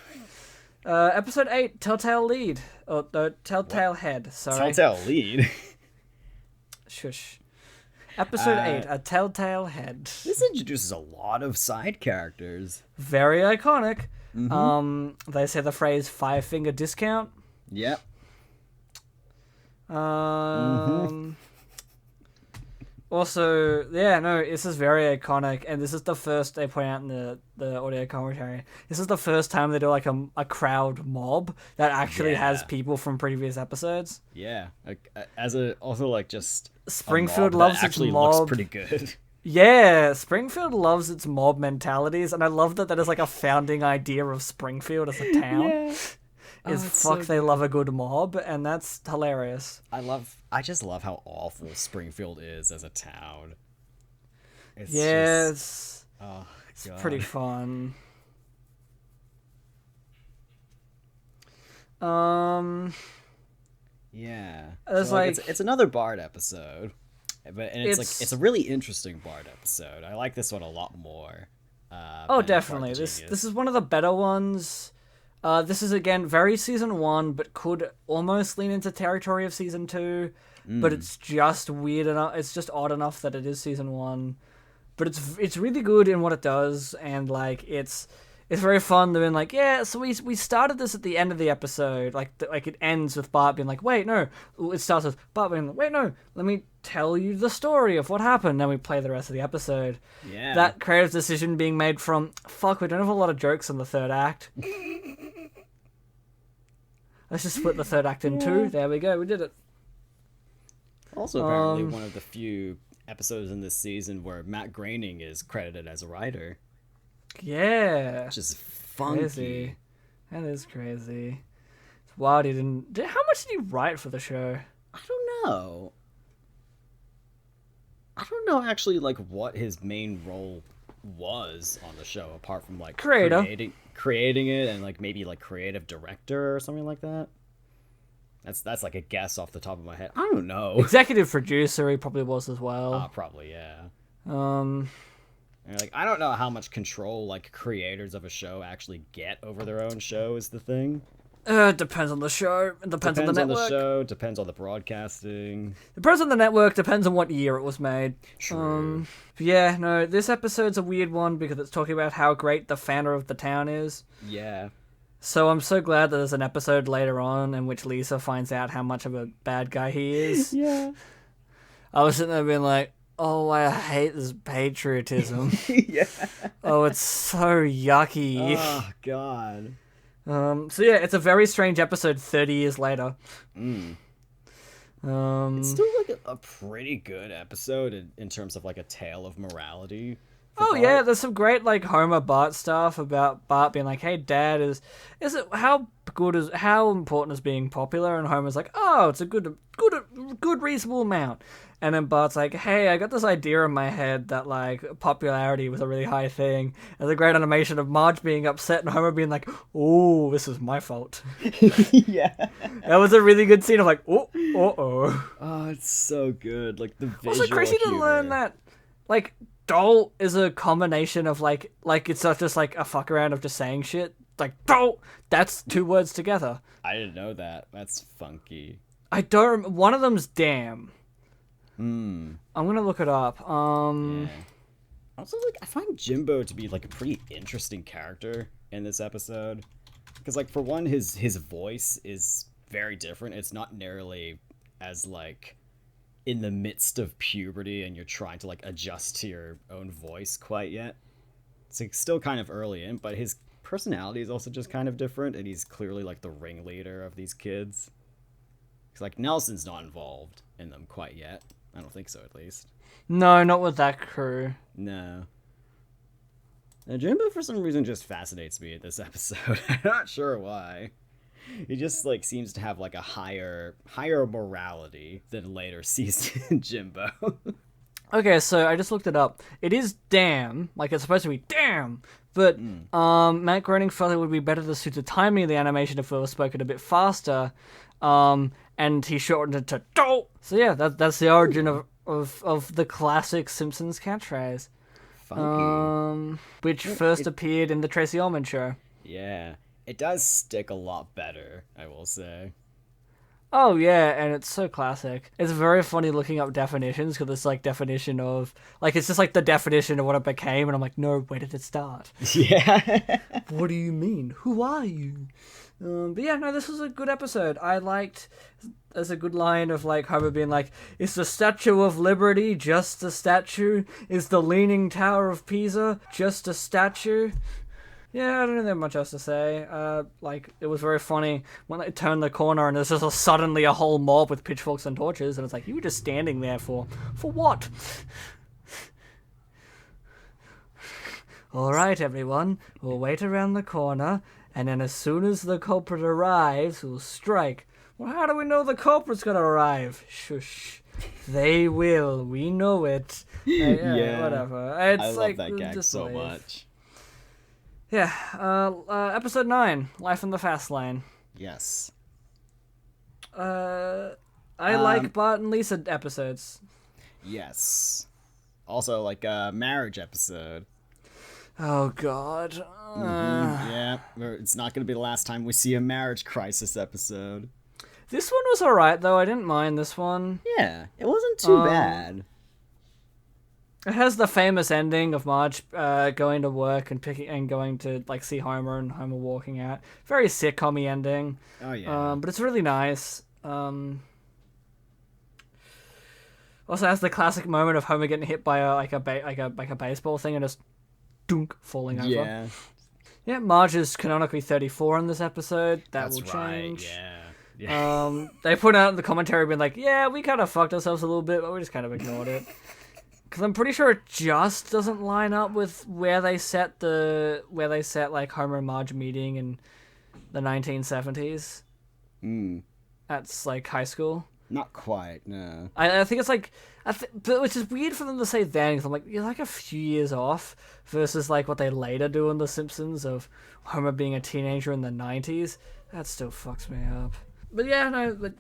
Speaker 1: Episode 8, Telltale Lead. Oh, no, Telltale Head, sorry.
Speaker 2: Telltale Lead?
Speaker 1: Shush. Episode 8, A Telltale Head.
Speaker 2: This introduces a lot of side characters.
Speaker 1: Very iconic. They say the phrase five-finger discount.
Speaker 2: Yep.
Speaker 1: Also, yeah, no, this is very iconic, and this is the first they point out in the audio commentary. This is the first time they do like a crowd mob that actually has people from previous episodes.
Speaker 2: Yeah, just
Speaker 1: Springfield loves its mob.
Speaker 2: Looks pretty good.
Speaker 1: Yeah, Springfield loves its mob mentalities, and I love that is like a founding idea of Springfield as a town.
Speaker 2: Yeah.
Speaker 1: They love a good mob, and that's hilarious.
Speaker 2: I just love how awful Springfield is as a town.
Speaker 1: It's
Speaker 2: God.
Speaker 1: pretty fun.
Speaker 2: Yeah.
Speaker 1: It's
Speaker 2: it's another Bard episode. It's a really interesting Bard episode. I like this one a lot more.
Speaker 1: Definitely. This is one of the better ones. This is again very season 1, but could almost lean into territory of season 2. But it's just weird enough. It's just odd enough that it is season 1. But it's really good in what it does, and like it's very fun. They're like, yeah, so we started this at the end of the episode, like it ends with Bart being like, wait, no. It starts with Bart being like, wait, no. Let me tell you the story of what happened. Then we play the rest of the episode.
Speaker 2: Yeah.
Speaker 1: That creative decision being made from we don't have a lot of jokes in the third act. Let's just split the third act in two. There we go. We did it.
Speaker 2: Also, apparently, one of the few episodes in this season where Matt Groening is credited as a writer.
Speaker 1: Yeah.
Speaker 2: Which is funky.
Speaker 1: Crazy. That is crazy. It's wild he didn't... How much did he write for the show?
Speaker 2: I don't know. I don't know actually like what his main role was on the show, apart from like
Speaker 1: creator,
Speaker 2: creating it, and like maybe like creative director or something like that. That's like a guess off the top of my head. I don't know.
Speaker 1: Executive producer he probably was as well.
Speaker 2: Probably, yeah.
Speaker 1: And
Speaker 2: like I don't know how much control like creators of a show actually get over their own show is the thing.
Speaker 1: Depends on the show. It depends on the network.
Speaker 2: On the show. Depends on the broadcasting.
Speaker 1: Depends on the network. Depends on what year it was made.
Speaker 2: True.
Speaker 1: Yeah, no, this episode's a weird one because it's talking about how great the founder of the town is.
Speaker 2: Yeah.
Speaker 1: So I'm so glad that there's an episode later on in which Lisa finds out how much of a bad guy he is.
Speaker 2: Yeah.
Speaker 1: I was sitting there being like, oh, I hate this patriotism.
Speaker 2: Yeah.
Speaker 1: Oh, it's so yucky.
Speaker 2: Oh, God.
Speaker 1: So yeah, it's a very strange episode 30 years later.
Speaker 2: It's still like a pretty good episode in terms of like a tale of morality.
Speaker 1: Oh yeah, there's some great like Homer Bart stuff about Bart being like, "Hey, Dad, is it how important is being popular?" And Homer's like, "Oh, it's a good reasonable amount." And then Bart's like, "Hey, I got this idea in my head that like popularity was a really high thing." And the great animation of Marge being upset and Homer being like, "Oh, this is my fault."
Speaker 2: Yeah,
Speaker 1: that was a really good scene of like, "Oh,
Speaker 2: oh, it's so good." Like the visual.
Speaker 1: Also, crazy to learn that, like. Doll is a combination of like it's not just like a fuck around of just saying shit. Like doll, that's two words together.
Speaker 2: I didn't know that. That's funky.
Speaker 1: I don't. One of them's damn.
Speaker 2: I'm
Speaker 1: gonna look it up.
Speaker 2: Yeah. Also, like I find Jimbo to be like a pretty interesting character in this episode, because like for one, his voice is very different. It's not nearly as like in the midst of puberty and you're trying to like adjust to your own voice quite yet. It's like still kind of early in, but his personality is also just kind of different, and he's clearly like the ringleader of these kids. Because like Nelson's not involved in them quite yet. I don't think so, at least.
Speaker 1: No, not with that crew.
Speaker 2: No. Now, Jimbo for some reason just fascinates me in this episode. I'm not sure why. He just like seems to have like a higher morality than later season Jimbo.
Speaker 1: Okay, so I just looked it up. It is damn, like it's supposed to be damn, but Matt Groening felt it would be better to suit the timing of the animation if it was spoken a bit faster, and he shortened it to do. So yeah, that's the origin of the classic Simpsons catchphrase,
Speaker 2: Funky.
Speaker 1: which first appeared in the Tracy Ullman show.
Speaker 2: Yeah. It does stick a lot better, I will say.
Speaker 1: Oh yeah, and it's so classic. It's very funny looking up definitions because it's like definition of like it's just like the definition of what it became, and I'm like, no, where did it start?
Speaker 2: Yeah.
Speaker 1: What do you mean? Who are you? But yeah, no, this was a good episode. I liked. There's a good line of like Homer being like, "Is the Statue of Liberty just a statue? Is the Leaning Tower of Pisa just a statue?" Yeah, I don't know much else to say. Like, it was very funny when they turned the corner and there's just suddenly a whole mob with pitchforks and torches, and it's like, you were just standing there for what? Alright, everyone, we'll wait around the corner, and then as soon as the culprit arrives, we'll strike. Well, how do we know the culprit's gonna arrive? Shush. They will, we know it. Yeah, whatever. It's
Speaker 2: I love
Speaker 1: like,
Speaker 2: that gag
Speaker 1: just
Speaker 2: so
Speaker 1: leave.
Speaker 2: much.
Speaker 1: Yeah, episode 9, Life in the Fast Lane.
Speaker 2: Yes.
Speaker 1: I like Bart and Lisa episodes.
Speaker 2: Yes. Also, like a marriage episode.
Speaker 1: Oh, God.
Speaker 2: Yeah, it's not going to be the last time we see a marriage crisis episode.
Speaker 1: This one was alright, though. I didn't mind this one.
Speaker 2: Yeah, it wasn't too bad.
Speaker 1: It has the famous ending of Marge going to work and going to like see Homer and Homer walking out. Very sitcom-y ending.
Speaker 2: Oh yeah.
Speaker 1: But it's really nice. Also has the classic moment of Homer getting hit by a baseball thing and just dunk falling over.
Speaker 2: Yeah.
Speaker 1: Yeah, Marge is canonically 34 in this episode. That's will change.
Speaker 2: Right, yeah.
Speaker 1: They put out in the commentary being like, yeah, we kind of fucked ourselves a little bit, but we just kind of ignored it. Because I'm pretty sure it just doesn't line up with where they set like Homer and Marge meeting in the 1970s. That's like high school.
Speaker 2: Not quite, no.
Speaker 1: I think it's like, but which is weird for them to say then. Cause I'm like, you're like a few years off versus like what they later do in The Simpsons of Homer being a teenager in the 90s. That still fucks me up. But yeah, no,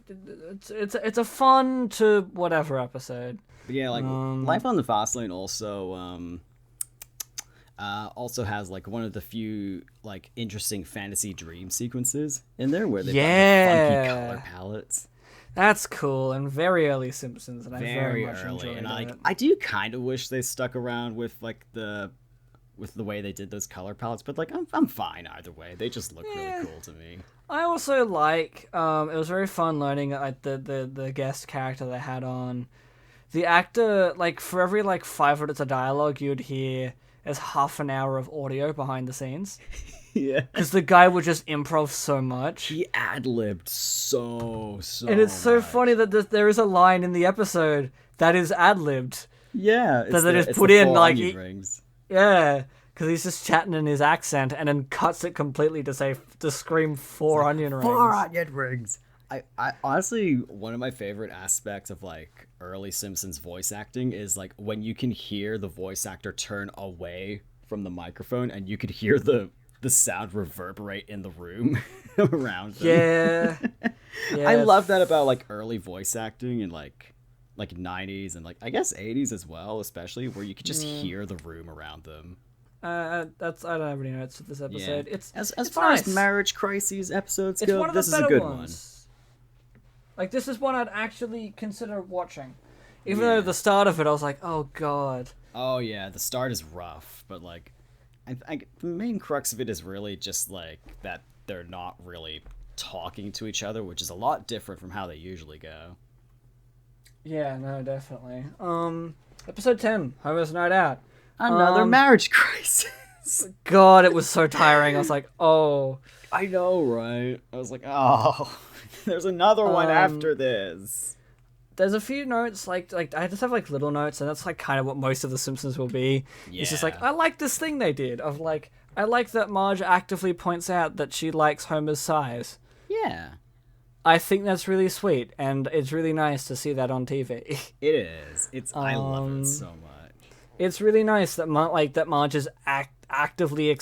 Speaker 1: it's a fun to whatever episode.
Speaker 2: But yeah, like Life on the Fast Lane also has like one of the few like interesting fantasy dream sequences in there where they've got the funky color palettes.
Speaker 1: That's cool and very early Simpsons, and I very much enjoyed
Speaker 2: and
Speaker 1: it.
Speaker 2: I do kind of wish they stuck around with like the way they did those color palettes, but like I'm fine either way. They just look really cool to me.
Speaker 1: I also like it was very fun learning like the guest character they had on. The actor, like, for every, like, 5 minutes of dialogue you'd hear as half an hour of audio behind the scenes.
Speaker 2: Yeah.
Speaker 1: Because the guy would just improv so much.
Speaker 2: He ad-libbed so
Speaker 1: And it's so
Speaker 2: much.
Speaker 1: funny that there is a line in the episode that is ad-libbed.
Speaker 2: Yeah.
Speaker 1: That they just put in, like...
Speaker 2: rings.
Speaker 1: Yeah. Because he's just chatting in his accent and then cuts it completely to scream 4 onion rings.
Speaker 2: 4 onion rings. I honestly, one of my favorite aspects of like early Simpsons voice acting is like when you can hear the voice actor turn away from the microphone and you could hear the sound reverberate in the room around them.
Speaker 1: Yeah.
Speaker 2: I love that about like early voice acting and like 90s and like I guess 80s as well, especially where you could just hear the room around them.
Speaker 1: I don't have any notes for this episode.
Speaker 2: Yeah.
Speaker 1: It's
Speaker 2: as far
Speaker 1: nice.
Speaker 2: as marriage crises episodes
Speaker 1: It's
Speaker 2: go,
Speaker 1: one of
Speaker 2: this
Speaker 1: the
Speaker 2: is a
Speaker 1: better
Speaker 2: good
Speaker 1: ones. Like, this is one I'd actually consider watching. Even though the start of it, I was like, oh, God.
Speaker 2: Oh, yeah, the start is rough, but, like, the main crux of it is really just, like, that they're not really talking to each other, which is a lot different from how they usually go.
Speaker 1: Yeah, no, definitely. Episode 10, Homer's Night Out.
Speaker 2: Another marriage crisis.
Speaker 1: God, it was so tiring. I was like, oh.
Speaker 2: I know, right? I was like, oh, there's another one after this.
Speaker 1: There's a few notes, like I just have like little notes, and that's like kind of what most of the Simpsons will be.
Speaker 2: Yeah.
Speaker 1: It's just like, I like this thing they did of like, I like that Marge actively points out that she likes Homer's size.
Speaker 2: Yeah.
Speaker 1: I think that's really sweet, and it's really nice to see that on TV.
Speaker 2: It is. I love it so much.
Speaker 1: It's really nice that that Marge is actively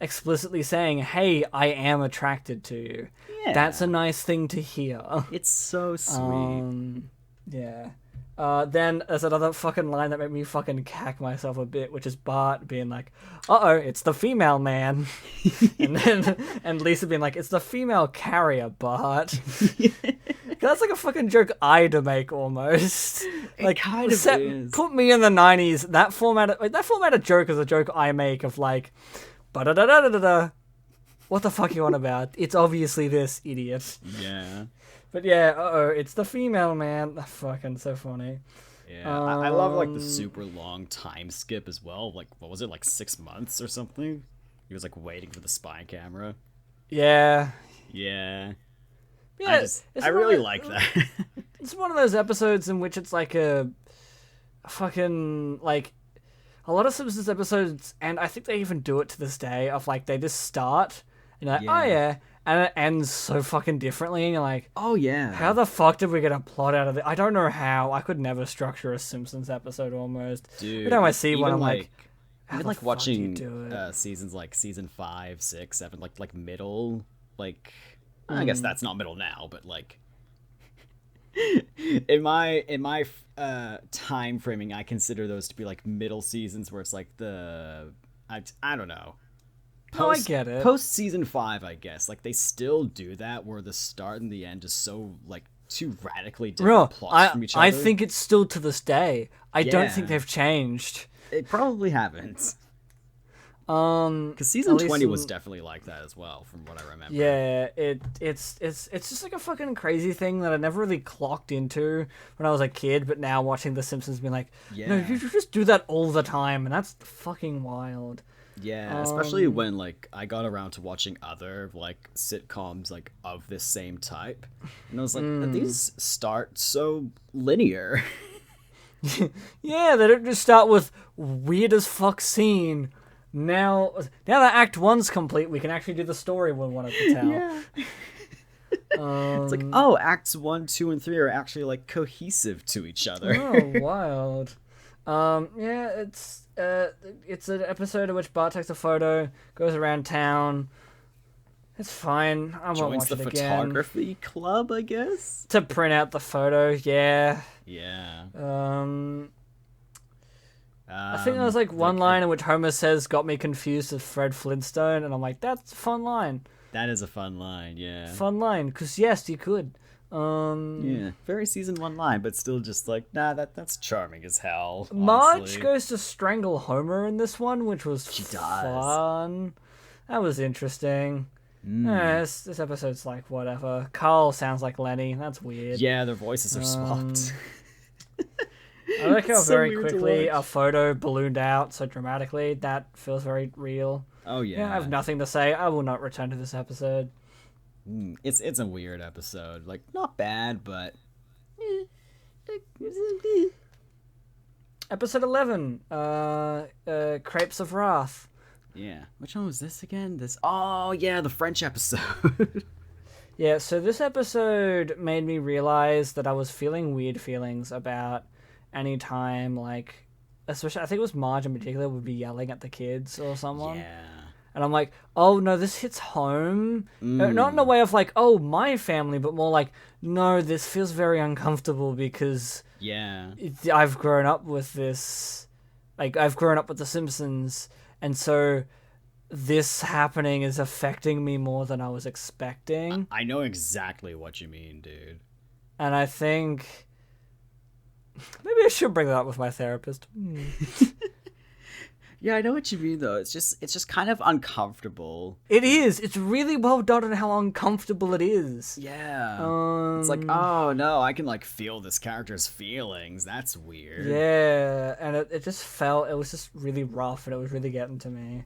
Speaker 1: explicitly saying, "Hey, I am attracted to you."
Speaker 2: Yeah.
Speaker 1: That's a nice thing to hear.
Speaker 2: It's so sweet.
Speaker 1: Yeah. Then there's another fucking line that made me fucking cack myself a bit, which is Bart being like, "Uh-oh, it's the female man," and Lisa being like, "It's the female carrier, Bart." That's like a fucking joke I'd make almost. Like,
Speaker 2: kind of is.
Speaker 1: Put me in the 90s. That format of joke is a joke I make of like, ba-da-da-da-da-da. What the fuck you on about? It's obviously this, idiot.
Speaker 2: Yeah.
Speaker 1: But yeah, it's the female man. Fucking so funny.
Speaker 2: Yeah, I love like the super long time skip as well. Like, what was it, like 6 months or something? He was like waiting for the spy camera.
Speaker 1: Yeah.
Speaker 2: Yeah.
Speaker 1: Yeah,
Speaker 2: I really like that.
Speaker 1: It's one of those episodes in which it's like a fucking like a lot of Simpsons episodes, and I think they even do it to this day. Of like they just start and you're like, oh yeah. And it ends so fucking differently, and you're like,
Speaker 2: oh yeah,
Speaker 1: how the fuck did we get a plot out of it? I don't know how. I could never structure a Simpsons episode almost.
Speaker 2: Dude,
Speaker 1: every time I see one, I'm like,
Speaker 2: even like watching seasons like season 5, 6, 7, like middle, like I guess that's not middle now, but like in my time framing, I consider those to be like middle seasons where it's like I don't know.
Speaker 1: I get it.
Speaker 2: Post season 5, I guess, like they still do that where the start and the end is so like two radically different plots from each other.
Speaker 1: I think it's still to this day. I don't think they've changed.
Speaker 2: They probably haven't. Because season 20 was definitely like that as well, from what I remember.
Speaker 1: Yeah, it's just like a fucking crazy thing that I never really clocked into when I was a kid, but now watching The Simpsons, being like, no, you just do that all the time, and that's fucking wild.
Speaker 2: Yeah, especially when like I got around to watching other like sitcoms like of this same type, and I was like, these start so linear.
Speaker 1: Yeah, they don't just start with weird as fuck scene. Now that Act 1's complete, we can actually do the story we wanted to tell.
Speaker 2: Yeah. It's like, Acts 1, 2, and 3 are actually like cohesive to each other.
Speaker 1: Oh, wild. Yeah, it's an episode in which Bart takes a photo, goes around town. It's fine. I won't watch it again.
Speaker 2: Joins the photography club, I guess?
Speaker 1: To print out the photo, yeah.
Speaker 2: Yeah.
Speaker 1: I think there was like one line in which Homer says, "Got me confused with Fred Flintstone," and I'm like, that's a fun line.
Speaker 2: That is a fun line, yeah.
Speaker 1: Fun line, because yes, you could.
Speaker 2: Yeah, very season 1 line, but still just like, nah, that's charming as hell.
Speaker 1: Marge goes to strangle Homer in this one, which was fun. That was interesting. This episode's like whatever. Carl sounds like Lenny. That's weird.
Speaker 2: Yeah, their voices are swapped.
Speaker 1: I like how very quickly a photo ballooned out so dramatically. That feels very real.
Speaker 2: Oh yeah.
Speaker 1: I have nothing to say. I will not return to this episode.
Speaker 2: It's a weird episode. Like, not bad, but
Speaker 1: Episode 11, Crepes of Wrath.
Speaker 2: Yeah. Which one was this again? Oh yeah, the French episode.
Speaker 1: Yeah, so this episode made me realize that I was feeling weird feelings about any time, like, especially, I think it was Marge in particular, would be yelling at the kids or someone.
Speaker 2: Yeah.
Speaker 1: And I'm like, oh no, this hits home. Not in a way of like, oh, my family, but more like, no, this feels very uncomfortable because I've grown up with this. Like, I've grown up with The Simpsons, and so this happening is affecting me more than I was expecting.
Speaker 2: I know exactly what you mean, dude.
Speaker 1: And I think maybe I should bring that up with my therapist.
Speaker 2: Yeah, I know what you mean though. It's just kind of uncomfortable.
Speaker 1: It is. It's really well done on how uncomfortable it is.
Speaker 2: Yeah. It's like, oh no, I can like feel this character's feelings. That's weird.
Speaker 1: Yeah, and it was just really rough, and it was really getting to me.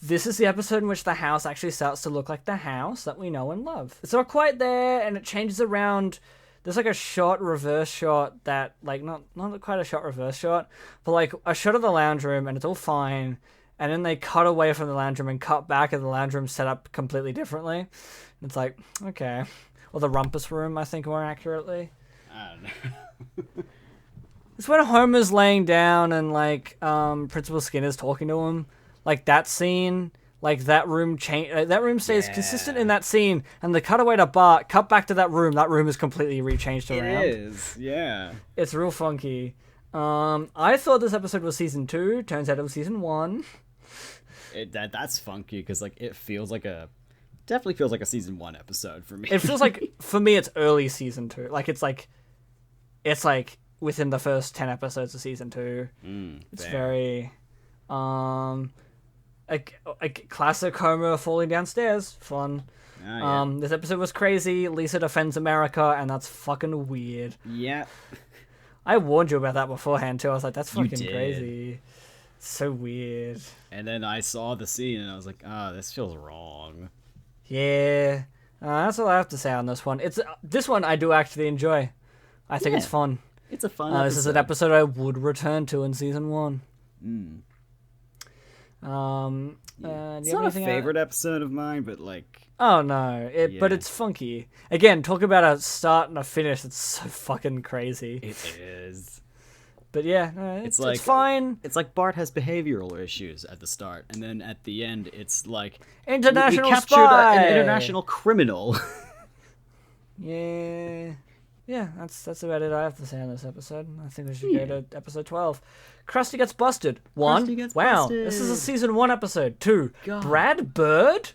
Speaker 1: This is the episode in which the house actually starts to look like the house that we know and love. It's not quite there, and it changes around. There's like a reverse shot that, like, not quite a shot reverse shot, but like a shot of the lounge room, and it's all fine. And then they cut away from the lounge room and cut back, and the lounge room set up completely differently. And it's like, okay. or the rumpus room, I think more accurately.
Speaker 2: I don't know.
Speaker 1: It's when Homer's laying down and like Principal Skinner's talking to him, like that scene. Like that room that room stays consistent in that scene, and the cutaway to Bart, cut back to that room is completely rechanged around.
Speaker 2: It is, yeah.
Speaker 1: It's real funky. I thought this episode was season 2. Turns out it was season 1.
Speaker 2: That's funky because like it definitely feels like a season 1 episode for me.
Speaker 1: It feels like for me it's early season 2. Like it's like within the first 10 episodes of season 2. It's very a classic Homer falling downstairs. Fun.
Speaker 2: Yeah.
Speaker 1: This episode was crazy. Lisa defends America, and that's fucking weird.
Speaker 2: Yeah.
Speaker 1: I warned you about that beforehand too. I was like, that's fucking
Speaker 2: did.
Speaker 1: crazy. It's so weird.
Speaker 2: And then I saw the scene and I was like, this feels wrong.
Speaker 1: Yeah. That's all I have to say on this one. This one I do actually enjoy. I think it's fun.
Speaker 2: It's a fun episode.
Speaker 1: This is an episode I would return to in season 1.
Speaker 2: It's not a favorite episode of mine, but like...
Speaker 1: Oh no, but it's funky. Again, talk about a start and a finish. It's so fucking crazy.
Speaker 2: It is.
Speaker 1: But yeah, it's fine.
Speaker 2: It's like Bart has behavioral issues at the start, and then at the end, it's like
Speaker 1: international
Speaker 2: we captured
Speaker 1: spy,
Speaker 2: an international criminal.
Speaker 1: Yeah, that's about it I have to say on this episode. I think we should go to episode 12. Krusty Gets Busted. 1.
Speaker 2: Busted.
Speaker 1: This is a season 1 episode. 2.
Speaker 2: God.
Speaker 1: Brad Bird?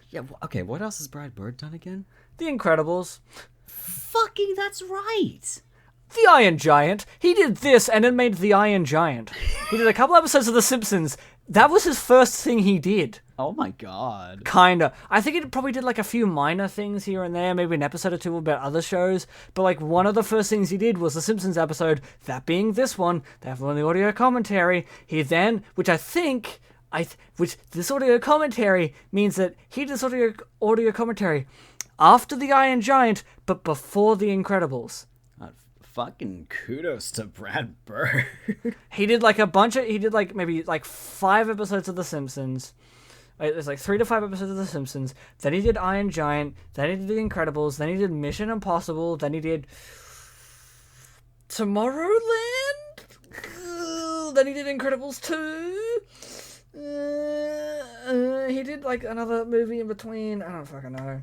Speaker 2: Yeah, okay, what else has Brad Bird done again?
Speaker 1: The Incredibles.
Speaker 2: Fucking, that's right!
Speaker 1: The Iron Giant. He did this and then made The Iron Giant. He did a couple episodes of The Simpsons. That was his first thing he did.
Speaker 2: Oh my god.
Speaker 1: Kinda. I think it probably did like a few minor things here and there, maybe an episode or two about other shows, but like one of the first things he did was the Simpsons episode, that being this one, that one, the audio commentary. He then, which I think, which this audio commentary means that he did this audio commentary after The Iron Giant, but before The Incredibles.
Speaker 2: Fucking kudos to Brad Bird.
Speaker 1: He did like maybe 5 episodes of The Simpsons. There's like 3 to 5 episodes of The Simpsons. Then he did Iron Giant. Then he did The Incredibles. Then he did Mission Impossible. Then he did Tomorrowland. Then he did Incredibles 2. He did like another movie in between. I don't fucking know.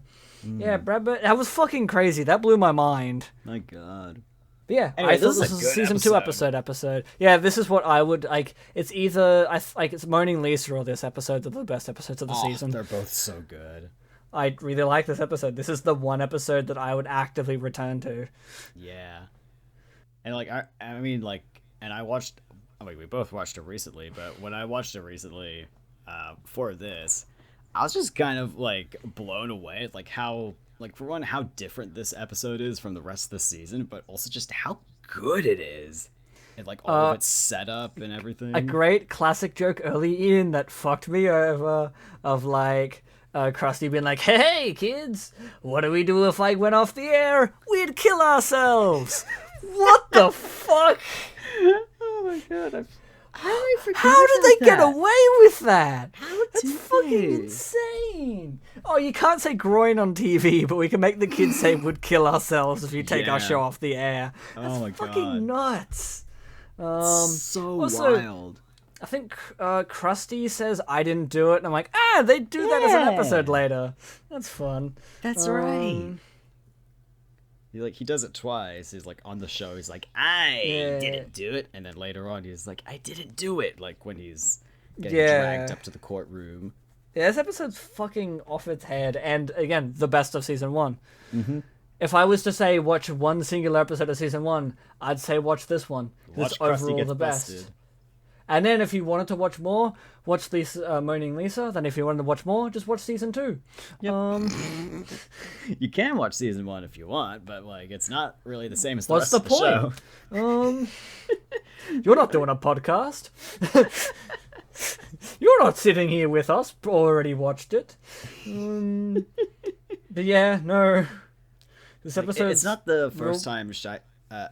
Speaker 1: Yeah, Brad Bird. That was fucking crazy. That blew my mind.
Speaker 2: My god.
Speaker 1: But yeah,
Speaker 2: anyway,
Speaker 1: I thought this was a season 2 episode. Yeah, this is what I would like. It's either it's Moaning Lisa or this episode. They're the best episodes of the season.
Speaker 2: They're both so good.
Speaker 1: I really like this episode. This is the one episode that I would actively return to.
Speaker 2: Yeah, and like I mean like, and I watched. I mean, we both watched it recently, but when I watched it recently, for this, I was just kind of like blown away at like how. Like, for one, how different this episode is from the rest of the season, but also just how good it is. And, like, all of its setup and everything.
Speaker 1: A great classic joke early in that fucked me over of, like, Krusty being like, hey, kids, what do we do if I went off the air? We'd kill ourselves. What the fuck?
Speaker 2: Oh, my God.
Speaker 1: How did they get away with that? That's
Speaker 2: did
Speaker 1: fucking
Speaker 2: they?
Speaker 1: insane. Oh, you can't say groin on TV, but we can make the kids say we'd kill ourselves if you take our show off the air. That's
Speaker 2: my
Speaker 1: fucking
Speaker 2: God.
Speaker 1: nuts.
Speaker 2: So
Speaker 1: also,
Speaker 2: wild.
Speaker 1: I think Krusty says I didn't do it, and I'm like, they do that as an episode later. That's fun.
Speaker 2: That's right. He does it twice. He's like on the show. He's like, I didn't do it, and then later on he's like, I didn't do it. Like when he's getting dragged up to the courtroom.
Speaker 1: Yeah, this episode's fucking off its head, and again, the best of season 1.
Speaker 2: Mm-hmm.
Speaker 1: If I was to say watch one singular episode of season 1, I'd say watch this one. It's overall the best. Busted. And then if you wanted to watch more, watch this Moaning Lisa. Then if you wanted to watch more, just watch season 2.
Speaker 2: Yep. You can watch season 1 if you want, but like it's not really the same as the rest of the show.
Speaker 1: You're not doing a podcast. You're not sitting here with us. Already watched it. But yeah, no. This episode.
Speaker 2: It's not the first time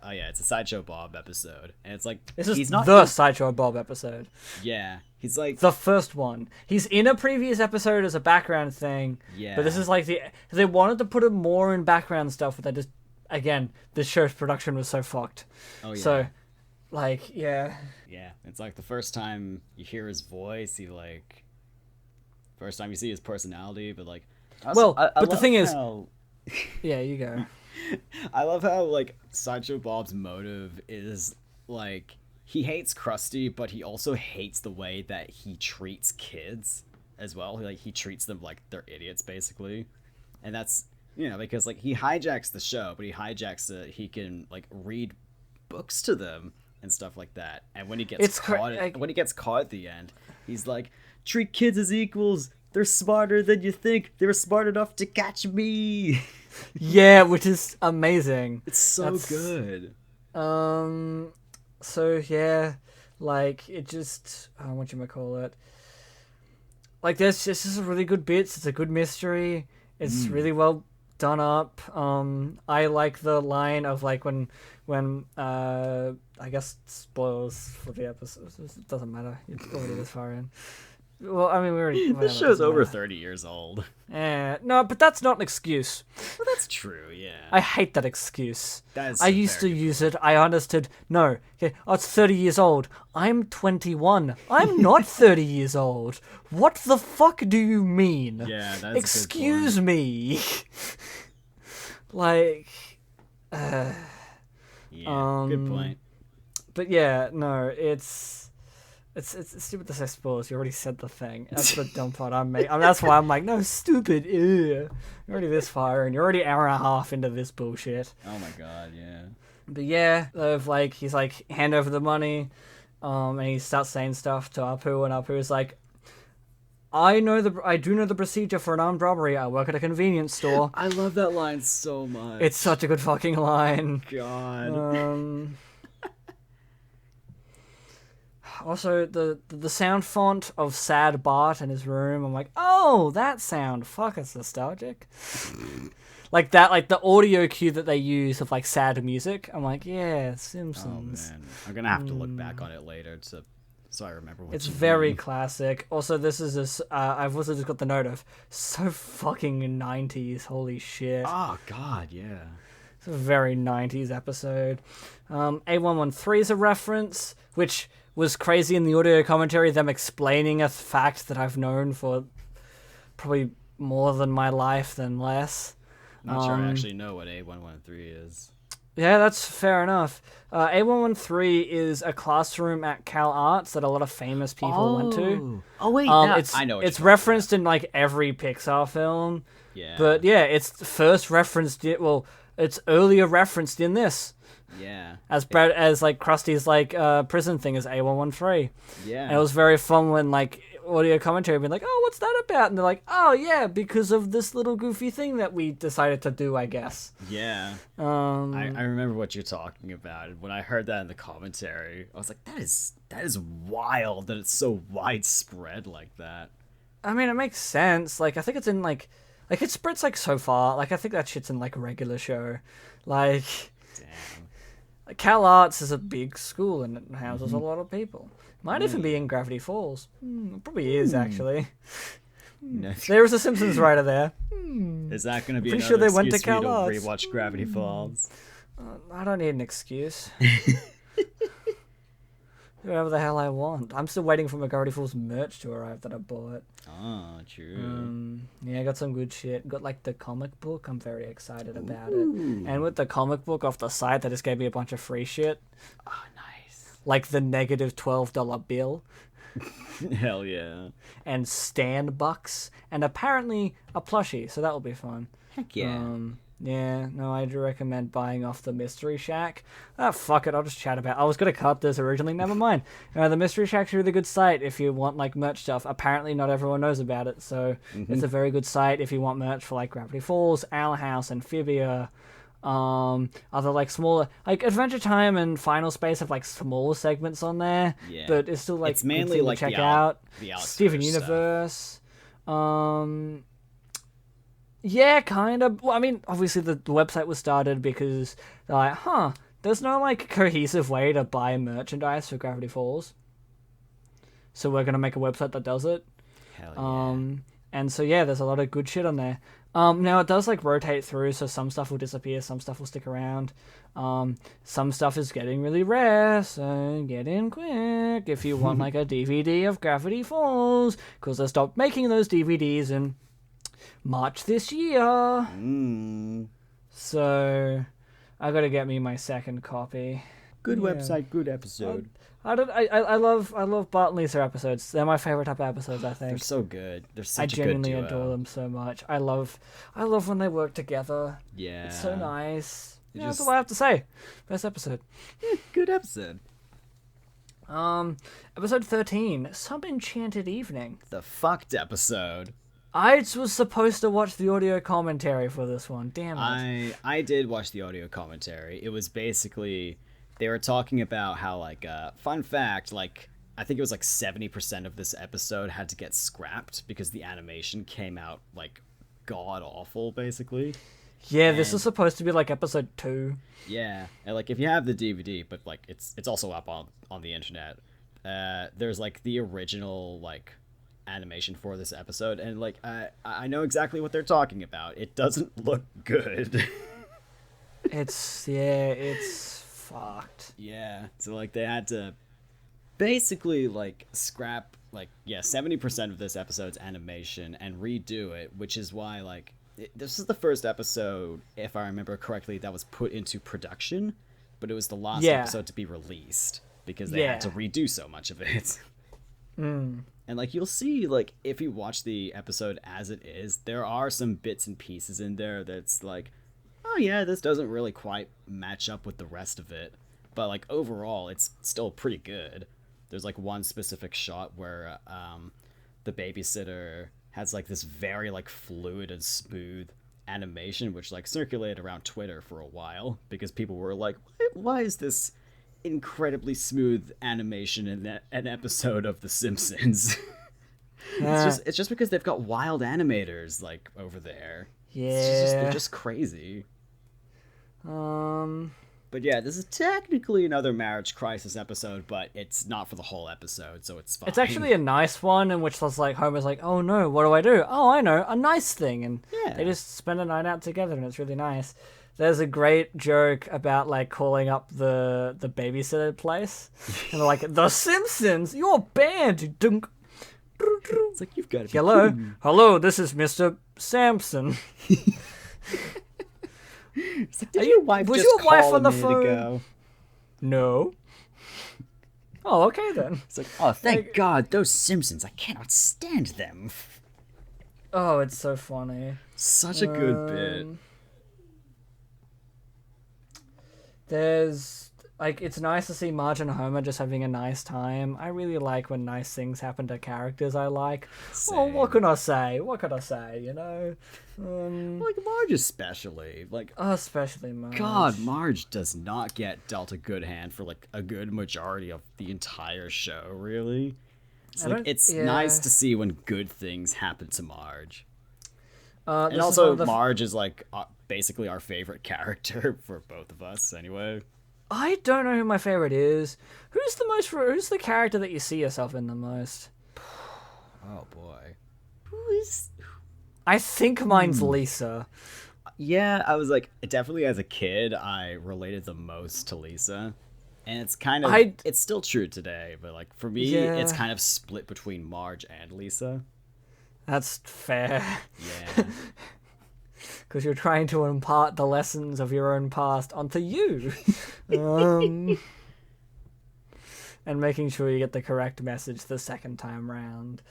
Speaker 2: oh yeah, it's a Sideshow Bob episode, and it's like
Speaker 1: This is
Speaker 2: he's not
Speaker 1: the Sideshow Bob episode.
Speaker 2: yeah, he's like
Speaker 1: The first one. He's in a previous episode as a background thing.
Speaker 2: Yeah.
Speaker 1: But this is like they wanted to put him more in background stuff, but they just again, this show's production was so fucked.
Speaker 2: oh yeah.
Speaker 1: So like, yeah.
Speaker 2: Yeah, it's like the first time you hear his voice, first time you see his personality, but like
Speaker 1: Well,
Speaker 2: I
Speaker 1: but the
Speaker 2: love
Speaker 1: thing is
Speaker 2: how-
Speaker 1: yeah, you go.
Speaker 2: I love how like Sideshow Bob's motive is like he hates Krusty, but he also hates the way that he treats kids as well. Like he treats them like they're idiots basically. And that's because like he hijacks the show, but he hijacks it he can like read books to them and stuff like that. And when he gets when he gets caught at the end, he's like, treat kids as equals. They're smarter than you think. They were smart enough to catch me.
Speaker 1: Yeah, which is amazing.
Speaker 2: It's so good.
Speaker 1: So yeah, like it just what you call it? Like there's just really good bits. It's a good mystery. It's really well done up. I like the line of like when I guess spoilers for the episode. It doesn't matter. It's already this far in. Well, I mean, we already.
Speaker 2: This show's over 30 years old.
Speaker 1: No, but that's not an excuse.
Speaker 2: Well, that's true, yeah.
Speaker 1: I hate that excuse.
Speaker 2: That is
Speaker 1: I used to use it. I understood. No, okay, oh, it's 30 years old. I'm 21. I'm not 30 years old. What the fuck do you mean?
Speaker 2: Yeah, that's
Speaker 1: excuse me. Like,
Speaker 2: yeah, good point.
Speaker 1: But yeah, no, it's stupid to say spoilers. You already said the thing. That's the dumb part I'm making. That's why I'm like, no, stupid. Ew. You're already this far, and you're already an hour and a half into this bullshit.
Speaker 2: Oh my god, yeah.
Speaker 1: But yeah, he's like, hand over the money, and he starts saying stuff to Apu, and Apu's like, I do know the procedure for an armed robbery. I work at a convenience store.
Speaker 2: I love that line so much.
Speaker 1: It's such a good fucking line.
Speaker 2: God.
Speaker 1: Also, the sound font of Sad Bart in his room, I'm like, oh, that sound. Fuck, it's nostalgic. Like that, like the audio cue that they use of like sad music. I'm like, yeah, Simpsons.
Speaker 2: Oh man, I'm gonna have to look back on it later so I remember what
Speaker 1: It's
Speaker 2: you
Speaker 1: very
Speaker 2: mean.
Speaker 1: classic. Also, this is I've also just got the note of so fucking 90s. Holy shit.
Speaker 2: Oh god, yeah.
Speaker 1: It's a very 90s episode. A113 is a reference, which was crazy in the audio commentary, them explaining a fact that I've known for probably more than my life than less.
Speaker 2: Not sure I actually know what A113 is.
Speaker 1: Yeah, that's fair enough. A113 is a classroom at Cal Arts that a lot of famous people went to.
Speaker 2: Oh wait,
Speaker 1: I
Speaker 2: know what
Speaker 1: it's
Speaker 2: you're
Speaker 1: referenced in like every Pixar film.
Speaker 2: Yeah.
Speaker 1: But yeah, it's first referenced. It's earlier referenced in this.
Speaker 2: Yeah.
Speaker 1: As like Krusty's like prison thing is A113.
Speaker 2: Yeah.
Speaker 1: And it was very fun when like audio commentary being like, oh, what's that about? And they're like, oh yeah, because of this little goofy thing that we decided to do, I guess.
Speaker 2: Yeah. I remember what you're talking about. And when I heard that in the commentary, I was like, that is wild that it's so widespread like that.
Speaker 1: I mean, it makes sense. Like, I think it's in like it spreads like so far. Like, I think that shit's in like a regular show. Like,
Speaker 2: Damn.
Speaker 1: Cal Arts is a big school and it houses a lot of people. Might even be in Gravity Falls. It probably is, actually.
Speaker 2: No.
Speaker 1: There was a Simpsons writer there.
Speaker 2: Is that going to be
Speaker 1: Pretty
Speaker 2: another
Speaker 1: sure they went to
Speaker 2: excuse for you
Speaker 1: Cal
Speaker 2: to
Speaker 1: Arts.
Speaker 2: rewatch Gravity Falls?
Speaker 1: I don't need an excuse. Do whatever the hell I want. I'm still waiting for my Gravity Falls merch to arrive that I bought.
Speaker 2: Oh, true.
Speaker 1: Yeah, I got some good shit. Got like the comic book. I'm very excited about it. And with the comic book off the site, they just gave me a bunch of free shit.
Speaker 2: Oh, nice.
Speaker 1: Like the negative $12 bill.
Speaker 2: Hell yeah.
Speaker 1: And Stan Bucks. And apparently a plushie, so that will be fun.
Speaker 2: Heck yeah.
Speaker 1: Yeah, no, I do recommend buying off the Mystery Shack. Fuck it, I'll just chat about it. I was going to cut this originally, never mind. The Mystery Shack's a really good site if you want, like, merch stuff. Apparently not everyone knows about it, so it's a very good site if you want merch for, like, Gravity Falls, Owl House, Amphibia, other, like, smaller... Like, Adventure Time and Final Space have, like, smaller segments on there,
Speaker 2: Yeah.
Speaker 1: but it's still, like,
Speaker 2: It's mainly,
Speaker 1: good thing
Speaker 2: like,
Speaker 1: to check
Speaker 2: the
Speaker 1: out.
Speaker 2: Alex
Speaker 1: Steven
Speaker 2: stuff.
Speaker 1: Universe. Yeah, kind of. Well, I mean, obviously the website was started because they're like, there's no like cohesive way to buy merchandise for Gravity Falls. So we're gonna make a website that does it.
Speaker 2: Hell yeah.
Speaker 1: And so yeah, there's a lot of good shit on there. Now it does like rotate through, so some stuff will disappear, some stuff will stick around. Some stuff is getting really rare, so get in quick if you want like a DVD of Gravity Falls, because they stopped making those DVDs in March this year. So I gotta get me my second copy.
Speaker 2: Good website, good episode.
Speaker 1: I love Bart and Lisa episodes. They're my favorite type of episodes, I think.
Speaker 2: They're so good. They're such
Speaker 1: I
Speaker 2: a good
Speaker 1: genuinely
Speaker 2: duo.
Speaker 1: adore them so much. I love when they work together.
Speaker 2: Yeah.
Speaker 1: It's so nice. Yeah,
Speaker 2: just-
Speaker 1: that's all I have to say. Best episode.
Speaker 2: Good episode.
Speaker 1: Episode 13, Some Enchanted Evening.
Speaker 2: The fucked episode.
Speaker 1: I was supposed to watch the audio commentary for this one. Damn it.
Speaker 2: I did watch the audio commentary. It was basically they were talking about how like fun fact, like I think it was like 70% of this episode had to get scrapped because the animation came out like god awful basically.
Speaker 1: Yeah, this is supposed to be like episode 2.
Speaker 2: Yeah, and like if you have the DVD, but like it's also up on the internet. There's like the original like animation for this episode, and like I know exactly what they're talking about. It doesn't look good.
Speaker 1: It's fucked.
Speaker 2: Yeah, so like they had to basically like scrap like 70% of this episode's animation and redo it, which is why like this is the first episode, if I remember correctly, that was put into production, but it was the last episode to be released because they had to redo so much of it. And like you'll see, like if you watch the episode as it is, there are some bits and pieces in there that's like, oh yeah, this doesn't really quite match up with the rest of it, but like overall it's still pretty good. There's like one specific shot where the babysitter has like this very like fluid and smooth animation which like circulated around Twitter for a while because people were like, why is this incredibly smooth animation in an episode of The Simpsons? It's just because they've got wild animators like over there. They're just crazy. But yeah, this is technically another marriage crisis episode, but it's not for the whole episode, so it's fine.
Speaker 1: It's actually a nice one in which there's like Homer's like, oh no, what do I do? Oh, I know, a nice thing, and they just spend a night out together, and it's really nice. There's a great joke about like calling up the babysitter place, and they're like, The Simpsons, you're banned, dunk.
Speaker 2: It's like you've got to be
Speaker 1: hello, this is Mr. Sampson.
Speaker 2: It's like, was
Speaker 1: your wife on the phone? Ago? No. Oh, okay then.
Speaker 2: It's like, oh, thank God, those Simpsons, I cannot stand them.
Speaker 1: Oh, it's so funny.
Speaker 2: Such a good bit.
Speaker 1: There's like, it's nice to see Marge and Homer just having a nice time. I really like when nice things happen to characters I like.
Speaker 2: Same.
Speaker 1: Oh, what can I say? What can I say? You know,
Speaker 2: like Marge especially. Like,
Speaker 1: especially Marge.
Speaker 2: God, Marge does not get dealt a good hand for like a good majority of the entire show. Really, it's nice to see when good things happen to Marge. And also, Marge is like basically our favorite character for both of us, anyway.
Speaker 1: I don't know who my favorite is. Who's the character that you see yourself in the most?
Speaker 2: Oh boy.
Speaker 1: I think mine's Lisa.
Speaker 2: Yeah, I was like, definitely as a kid, I related the most to Lisa. And it's kind of, it's still true today, but like for me, it's kind of split between Marge and Lisa.
Speaker 1: That's fair.
Speaker 2: Yeah.
Speaker 1: Because you're trying to impart the lessons of your own past onto you. And making sure you get the correct message the second time round.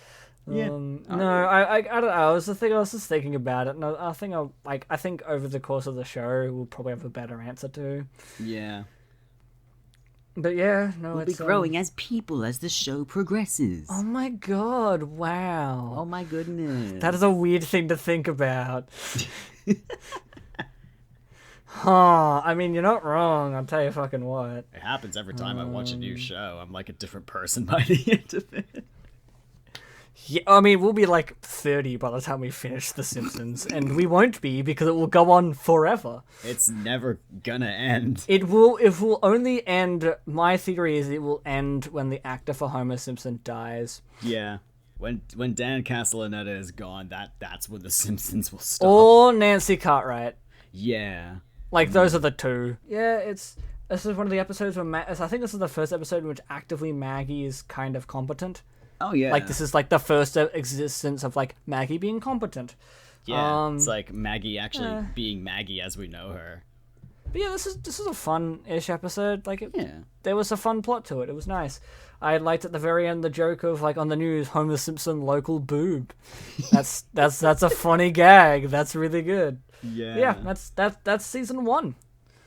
Speaker 1: I don't know. I was just thinking about it, and I think over the course of the show we'll probably have a better answer to.
Speaker 2: Yeah.
Speaker 1: But yeah, no,
Speaker 2: we'll be growing as people as the show progresses.
Speaker 1: Oh my god! Wow.
Speaker 2: Oh my goodness.
Speaker 1: That is a weird thing to think about. Huh. I mean, you're not wrong. I'll tell you fucking what.
Speaker 2: It happens every time I watch a new show. I'm like a different person by the end of it.
Speaker 1: Yeah, I mean, we'll be like 30 by the time we finish The Simpsons, and we won't be because it will go on forever.
Speaker 2: It's never gonna end.
Speaker 1: It will only end. My theory is it will end when the actor for Homer Simpson dies.
Speaker 2: Yeah. When Dan Castellaneta is gone, that's when The Simpsons will stop.
Speaker 1: Or Nancy Cartwright.
Speaker 2: Yeah.
Speaker 1: Like, those are the two. Yeah, this is one of the episodes where I think this is the first episode in which actively Maggie is kind of competent.
Speaker 2: Oh, yeah.
Speaker 1: Like, this is like the first existence of like Maggie being competent.
Speaker 2: Yeah, it's like Maggie actually being Maggie as we know her.
Speaker 1: But yeah, this is a fun-ish episode. Like,
Speaker 2: Yeah.
Speaker 1: there was a fun plot to it. It was nice. I liked at the very end the joke of like on the news, Homer Simpson local boob. That's a funny gag. That's really good.
Speaker 2: Yeah.
Speaker 1: Yeah, that's season 1.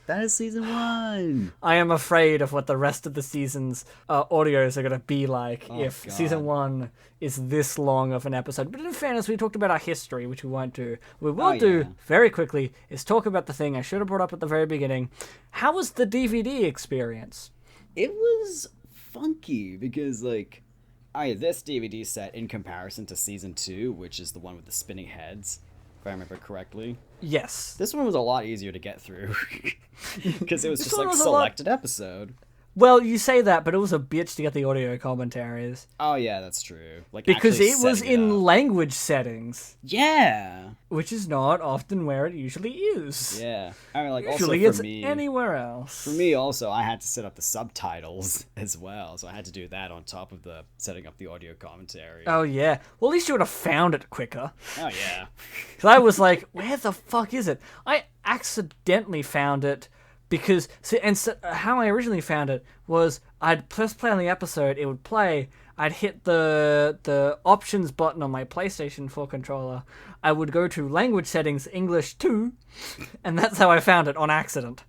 Speaker 2: That is season 1.
Speaker 1: I am afraid of what the rest of the season's audios are going to be like if
Speaker 2: God.
Speaker 1: season 1 is this long of an episode. But in fairness, we talked about our history, which we won't do. We will do very quickly is talk about the thing I should have brought up at the very beginning. How was the DVD experience?
Speaker 2: It was funky because, like, this DVD set in comparison to season 2, which is the one with the spinning heads, if I remember correctly.
Speaker 1: Yes.
Speaker 2: This one was a lot easier to get through because it was just
Speaker 1: one
Speaker 2: like
Speaker 1: was a
Speaker 2: selected episode.
Speaker 1: Well, you say that, but it was a bitch to get the audio commentaries.
Speaker 2: Oh yeah, that's true. Like
Speaker 1: Because
Speaker 2: actually
Speaker 1: it was
Speaker 2: setting
Speaker 1: in
Speaker 2: up.
Speaker 1: language settings,
Speaker 2: Yeah.
Speaker 1: which is not often where it usually is.
Speaker 2: Yeah. I mean, like
Speaker 1: Usually
Speaker 2: also
Speaker 1: it's
Speaker 2: for me,
Speaker 1: anywhere else.
Speaker 2: For me, also, I had to set up the subtitles as well, so I had to do that on top of the setting up the audio commentary.
Speaker 1: Oh, yeah. Well, at least you would have found it quicker.
Speaker 2: Oh, yeah.
Speaker 1: Because I was like, where the fuck is it? I accidentally found it because... how I originally found it was I'd press play on the episode, it would play, I'd hit the options button on my PlayStation 4 controller, I would go to language settings, English 2, and that's how I found it on accident.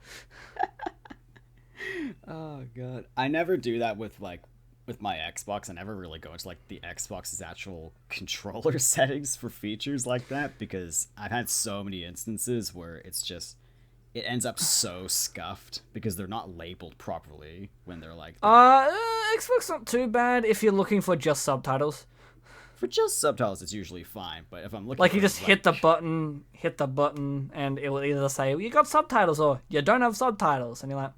Speaker 2: Oh, God. I never do that with my Xbox. I never really go into, like, the Xbox's actual controller settings for features like that, because I've had so many instances where it's just... It ends up so scuffed because they're not labeled properly when they're like...
Speaker 1: Xbox not too bad if you're looking for just subtitles.
Speaker 2: For just subtitles, it's usually fine, but if I'm looking
Speaker 1: Like,
Speaker 2: for,
Speaker 1: you just hit the button, and it will either say, you got subtitles, or you don't have subtitles. And you're like,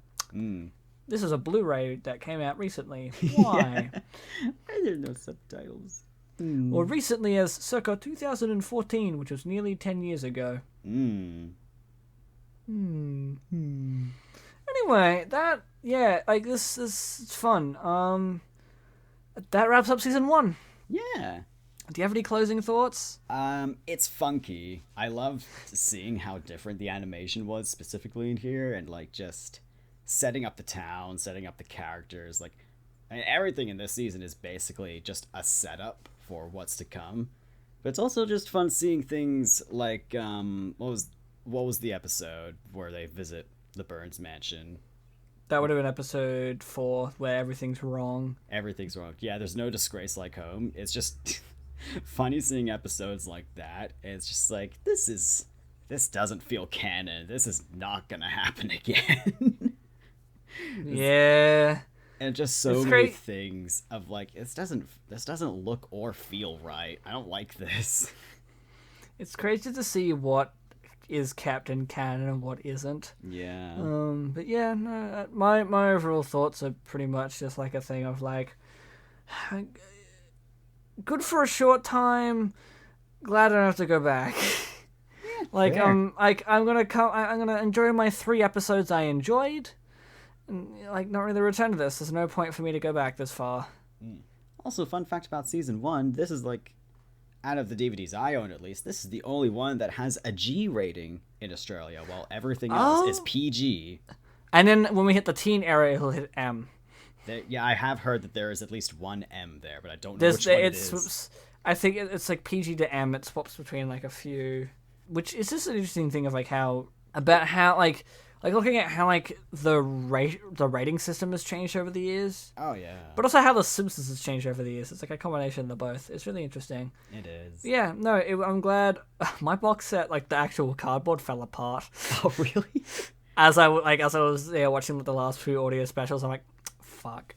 Speaker 1: this is a Blu-ray that came out recently. Why?
Speaker 2: Why are there no subtitles?
Speaker 1: Or recently as circa 2014, which was nearly 10 years ago. Anyway, this is fun. That wraps up season 1.
Speaker 2: Yeah.
Speaker 1: Do you have any closing thoughts?
Speaker 2: It's funky. I love seeing how different the animation was specifically in here, and like just setting up the town, setting up the characters. Like, I mean, everything in this season is basically just a setup for what's to come. But it's also just fun seeing things like what was the episode where they visit the Burns mansion?
Speaker 1: That would have been episode 4, where everything's wrong.
Speaker 2: Everything's wrong. Yeah, there's no disgrace like home. It's just funny seeing episodes like that. It's just like, this doesn't feel canon. This is not gonna happen again.
Speaker 1: Yeah.
Speaker 2: And just so many
Speaker 1: great.
Speaker 2: things of like, this doesn't look or feel right. I don't like this.
Speaker 1: It's crazy to see what is kept in canon and what isn't.
Speaker 2: Yeah.
Speaker 1: But yeah, no, my overall thoughts are pretty much just like a thing of like, good for a short time, glad I don't have to go back. Like,
Speaker 2: fair.
Speaker 1: I'm gonna enjoy my 3 episodes I enjoyed, and like not really return to this. There's no point for me to go back this far.
Speaker 2: Also, fun fact about season 1, this is like, out of the DVDs I own at least, this is the only one that has a G rating in Australia, while everything else is PG.
Speaker 1: And then when we hit the teen era, it'll hit M.
Speaker 2: Yeah, I have heard that there is at least one M there, but I don't know which one it is.
Speaker 1: I think it's like PG to M. It swaps between like a few, which is just an interesting thing of like how looking at how like the rating system has changed over the years.
Speaker 2: Oh yeah.
Speaker 1: But also how the Simpsons has changed over the years. It's like a combination of the both. It's really interesting.
Speaker 2: It is.
Speaker 1: Yeah, no, I'm glad. My box set, like the actual cardboard, fell apart.
Speaker 2: Oh really?
Speaker 1: As I was watching the last few audio specials, I'm like, fuck.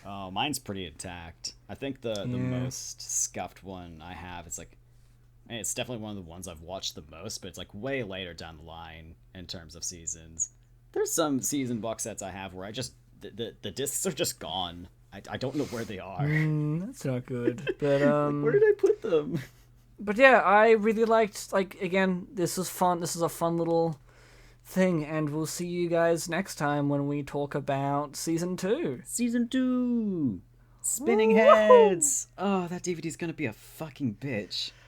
Speaker 2: Oh, mine's pretty intact. I think the
Speaker 1: Yeah.
Speaker 2: most scuffed one I have is like, and it's definitely one of the ones I've watched the most, but it's like way later down the line in terms of seasons. There's some season box sets I have where I just the discs are just gone. I don't know where they are.
Speaker 1: That's not good. But
Speaker 2: Like, where did I put them?
Speaker 1: but yeah, I really liked, like, again, this was fun. This is a fun little thing, and we'll see you guys next time when we talk about season 2.
Speaker 2: Season 2! Spinning
Speaker 1: Woohoo!
Speaker 2: heads! Oh, that DVD's gonna be a fucking bitch.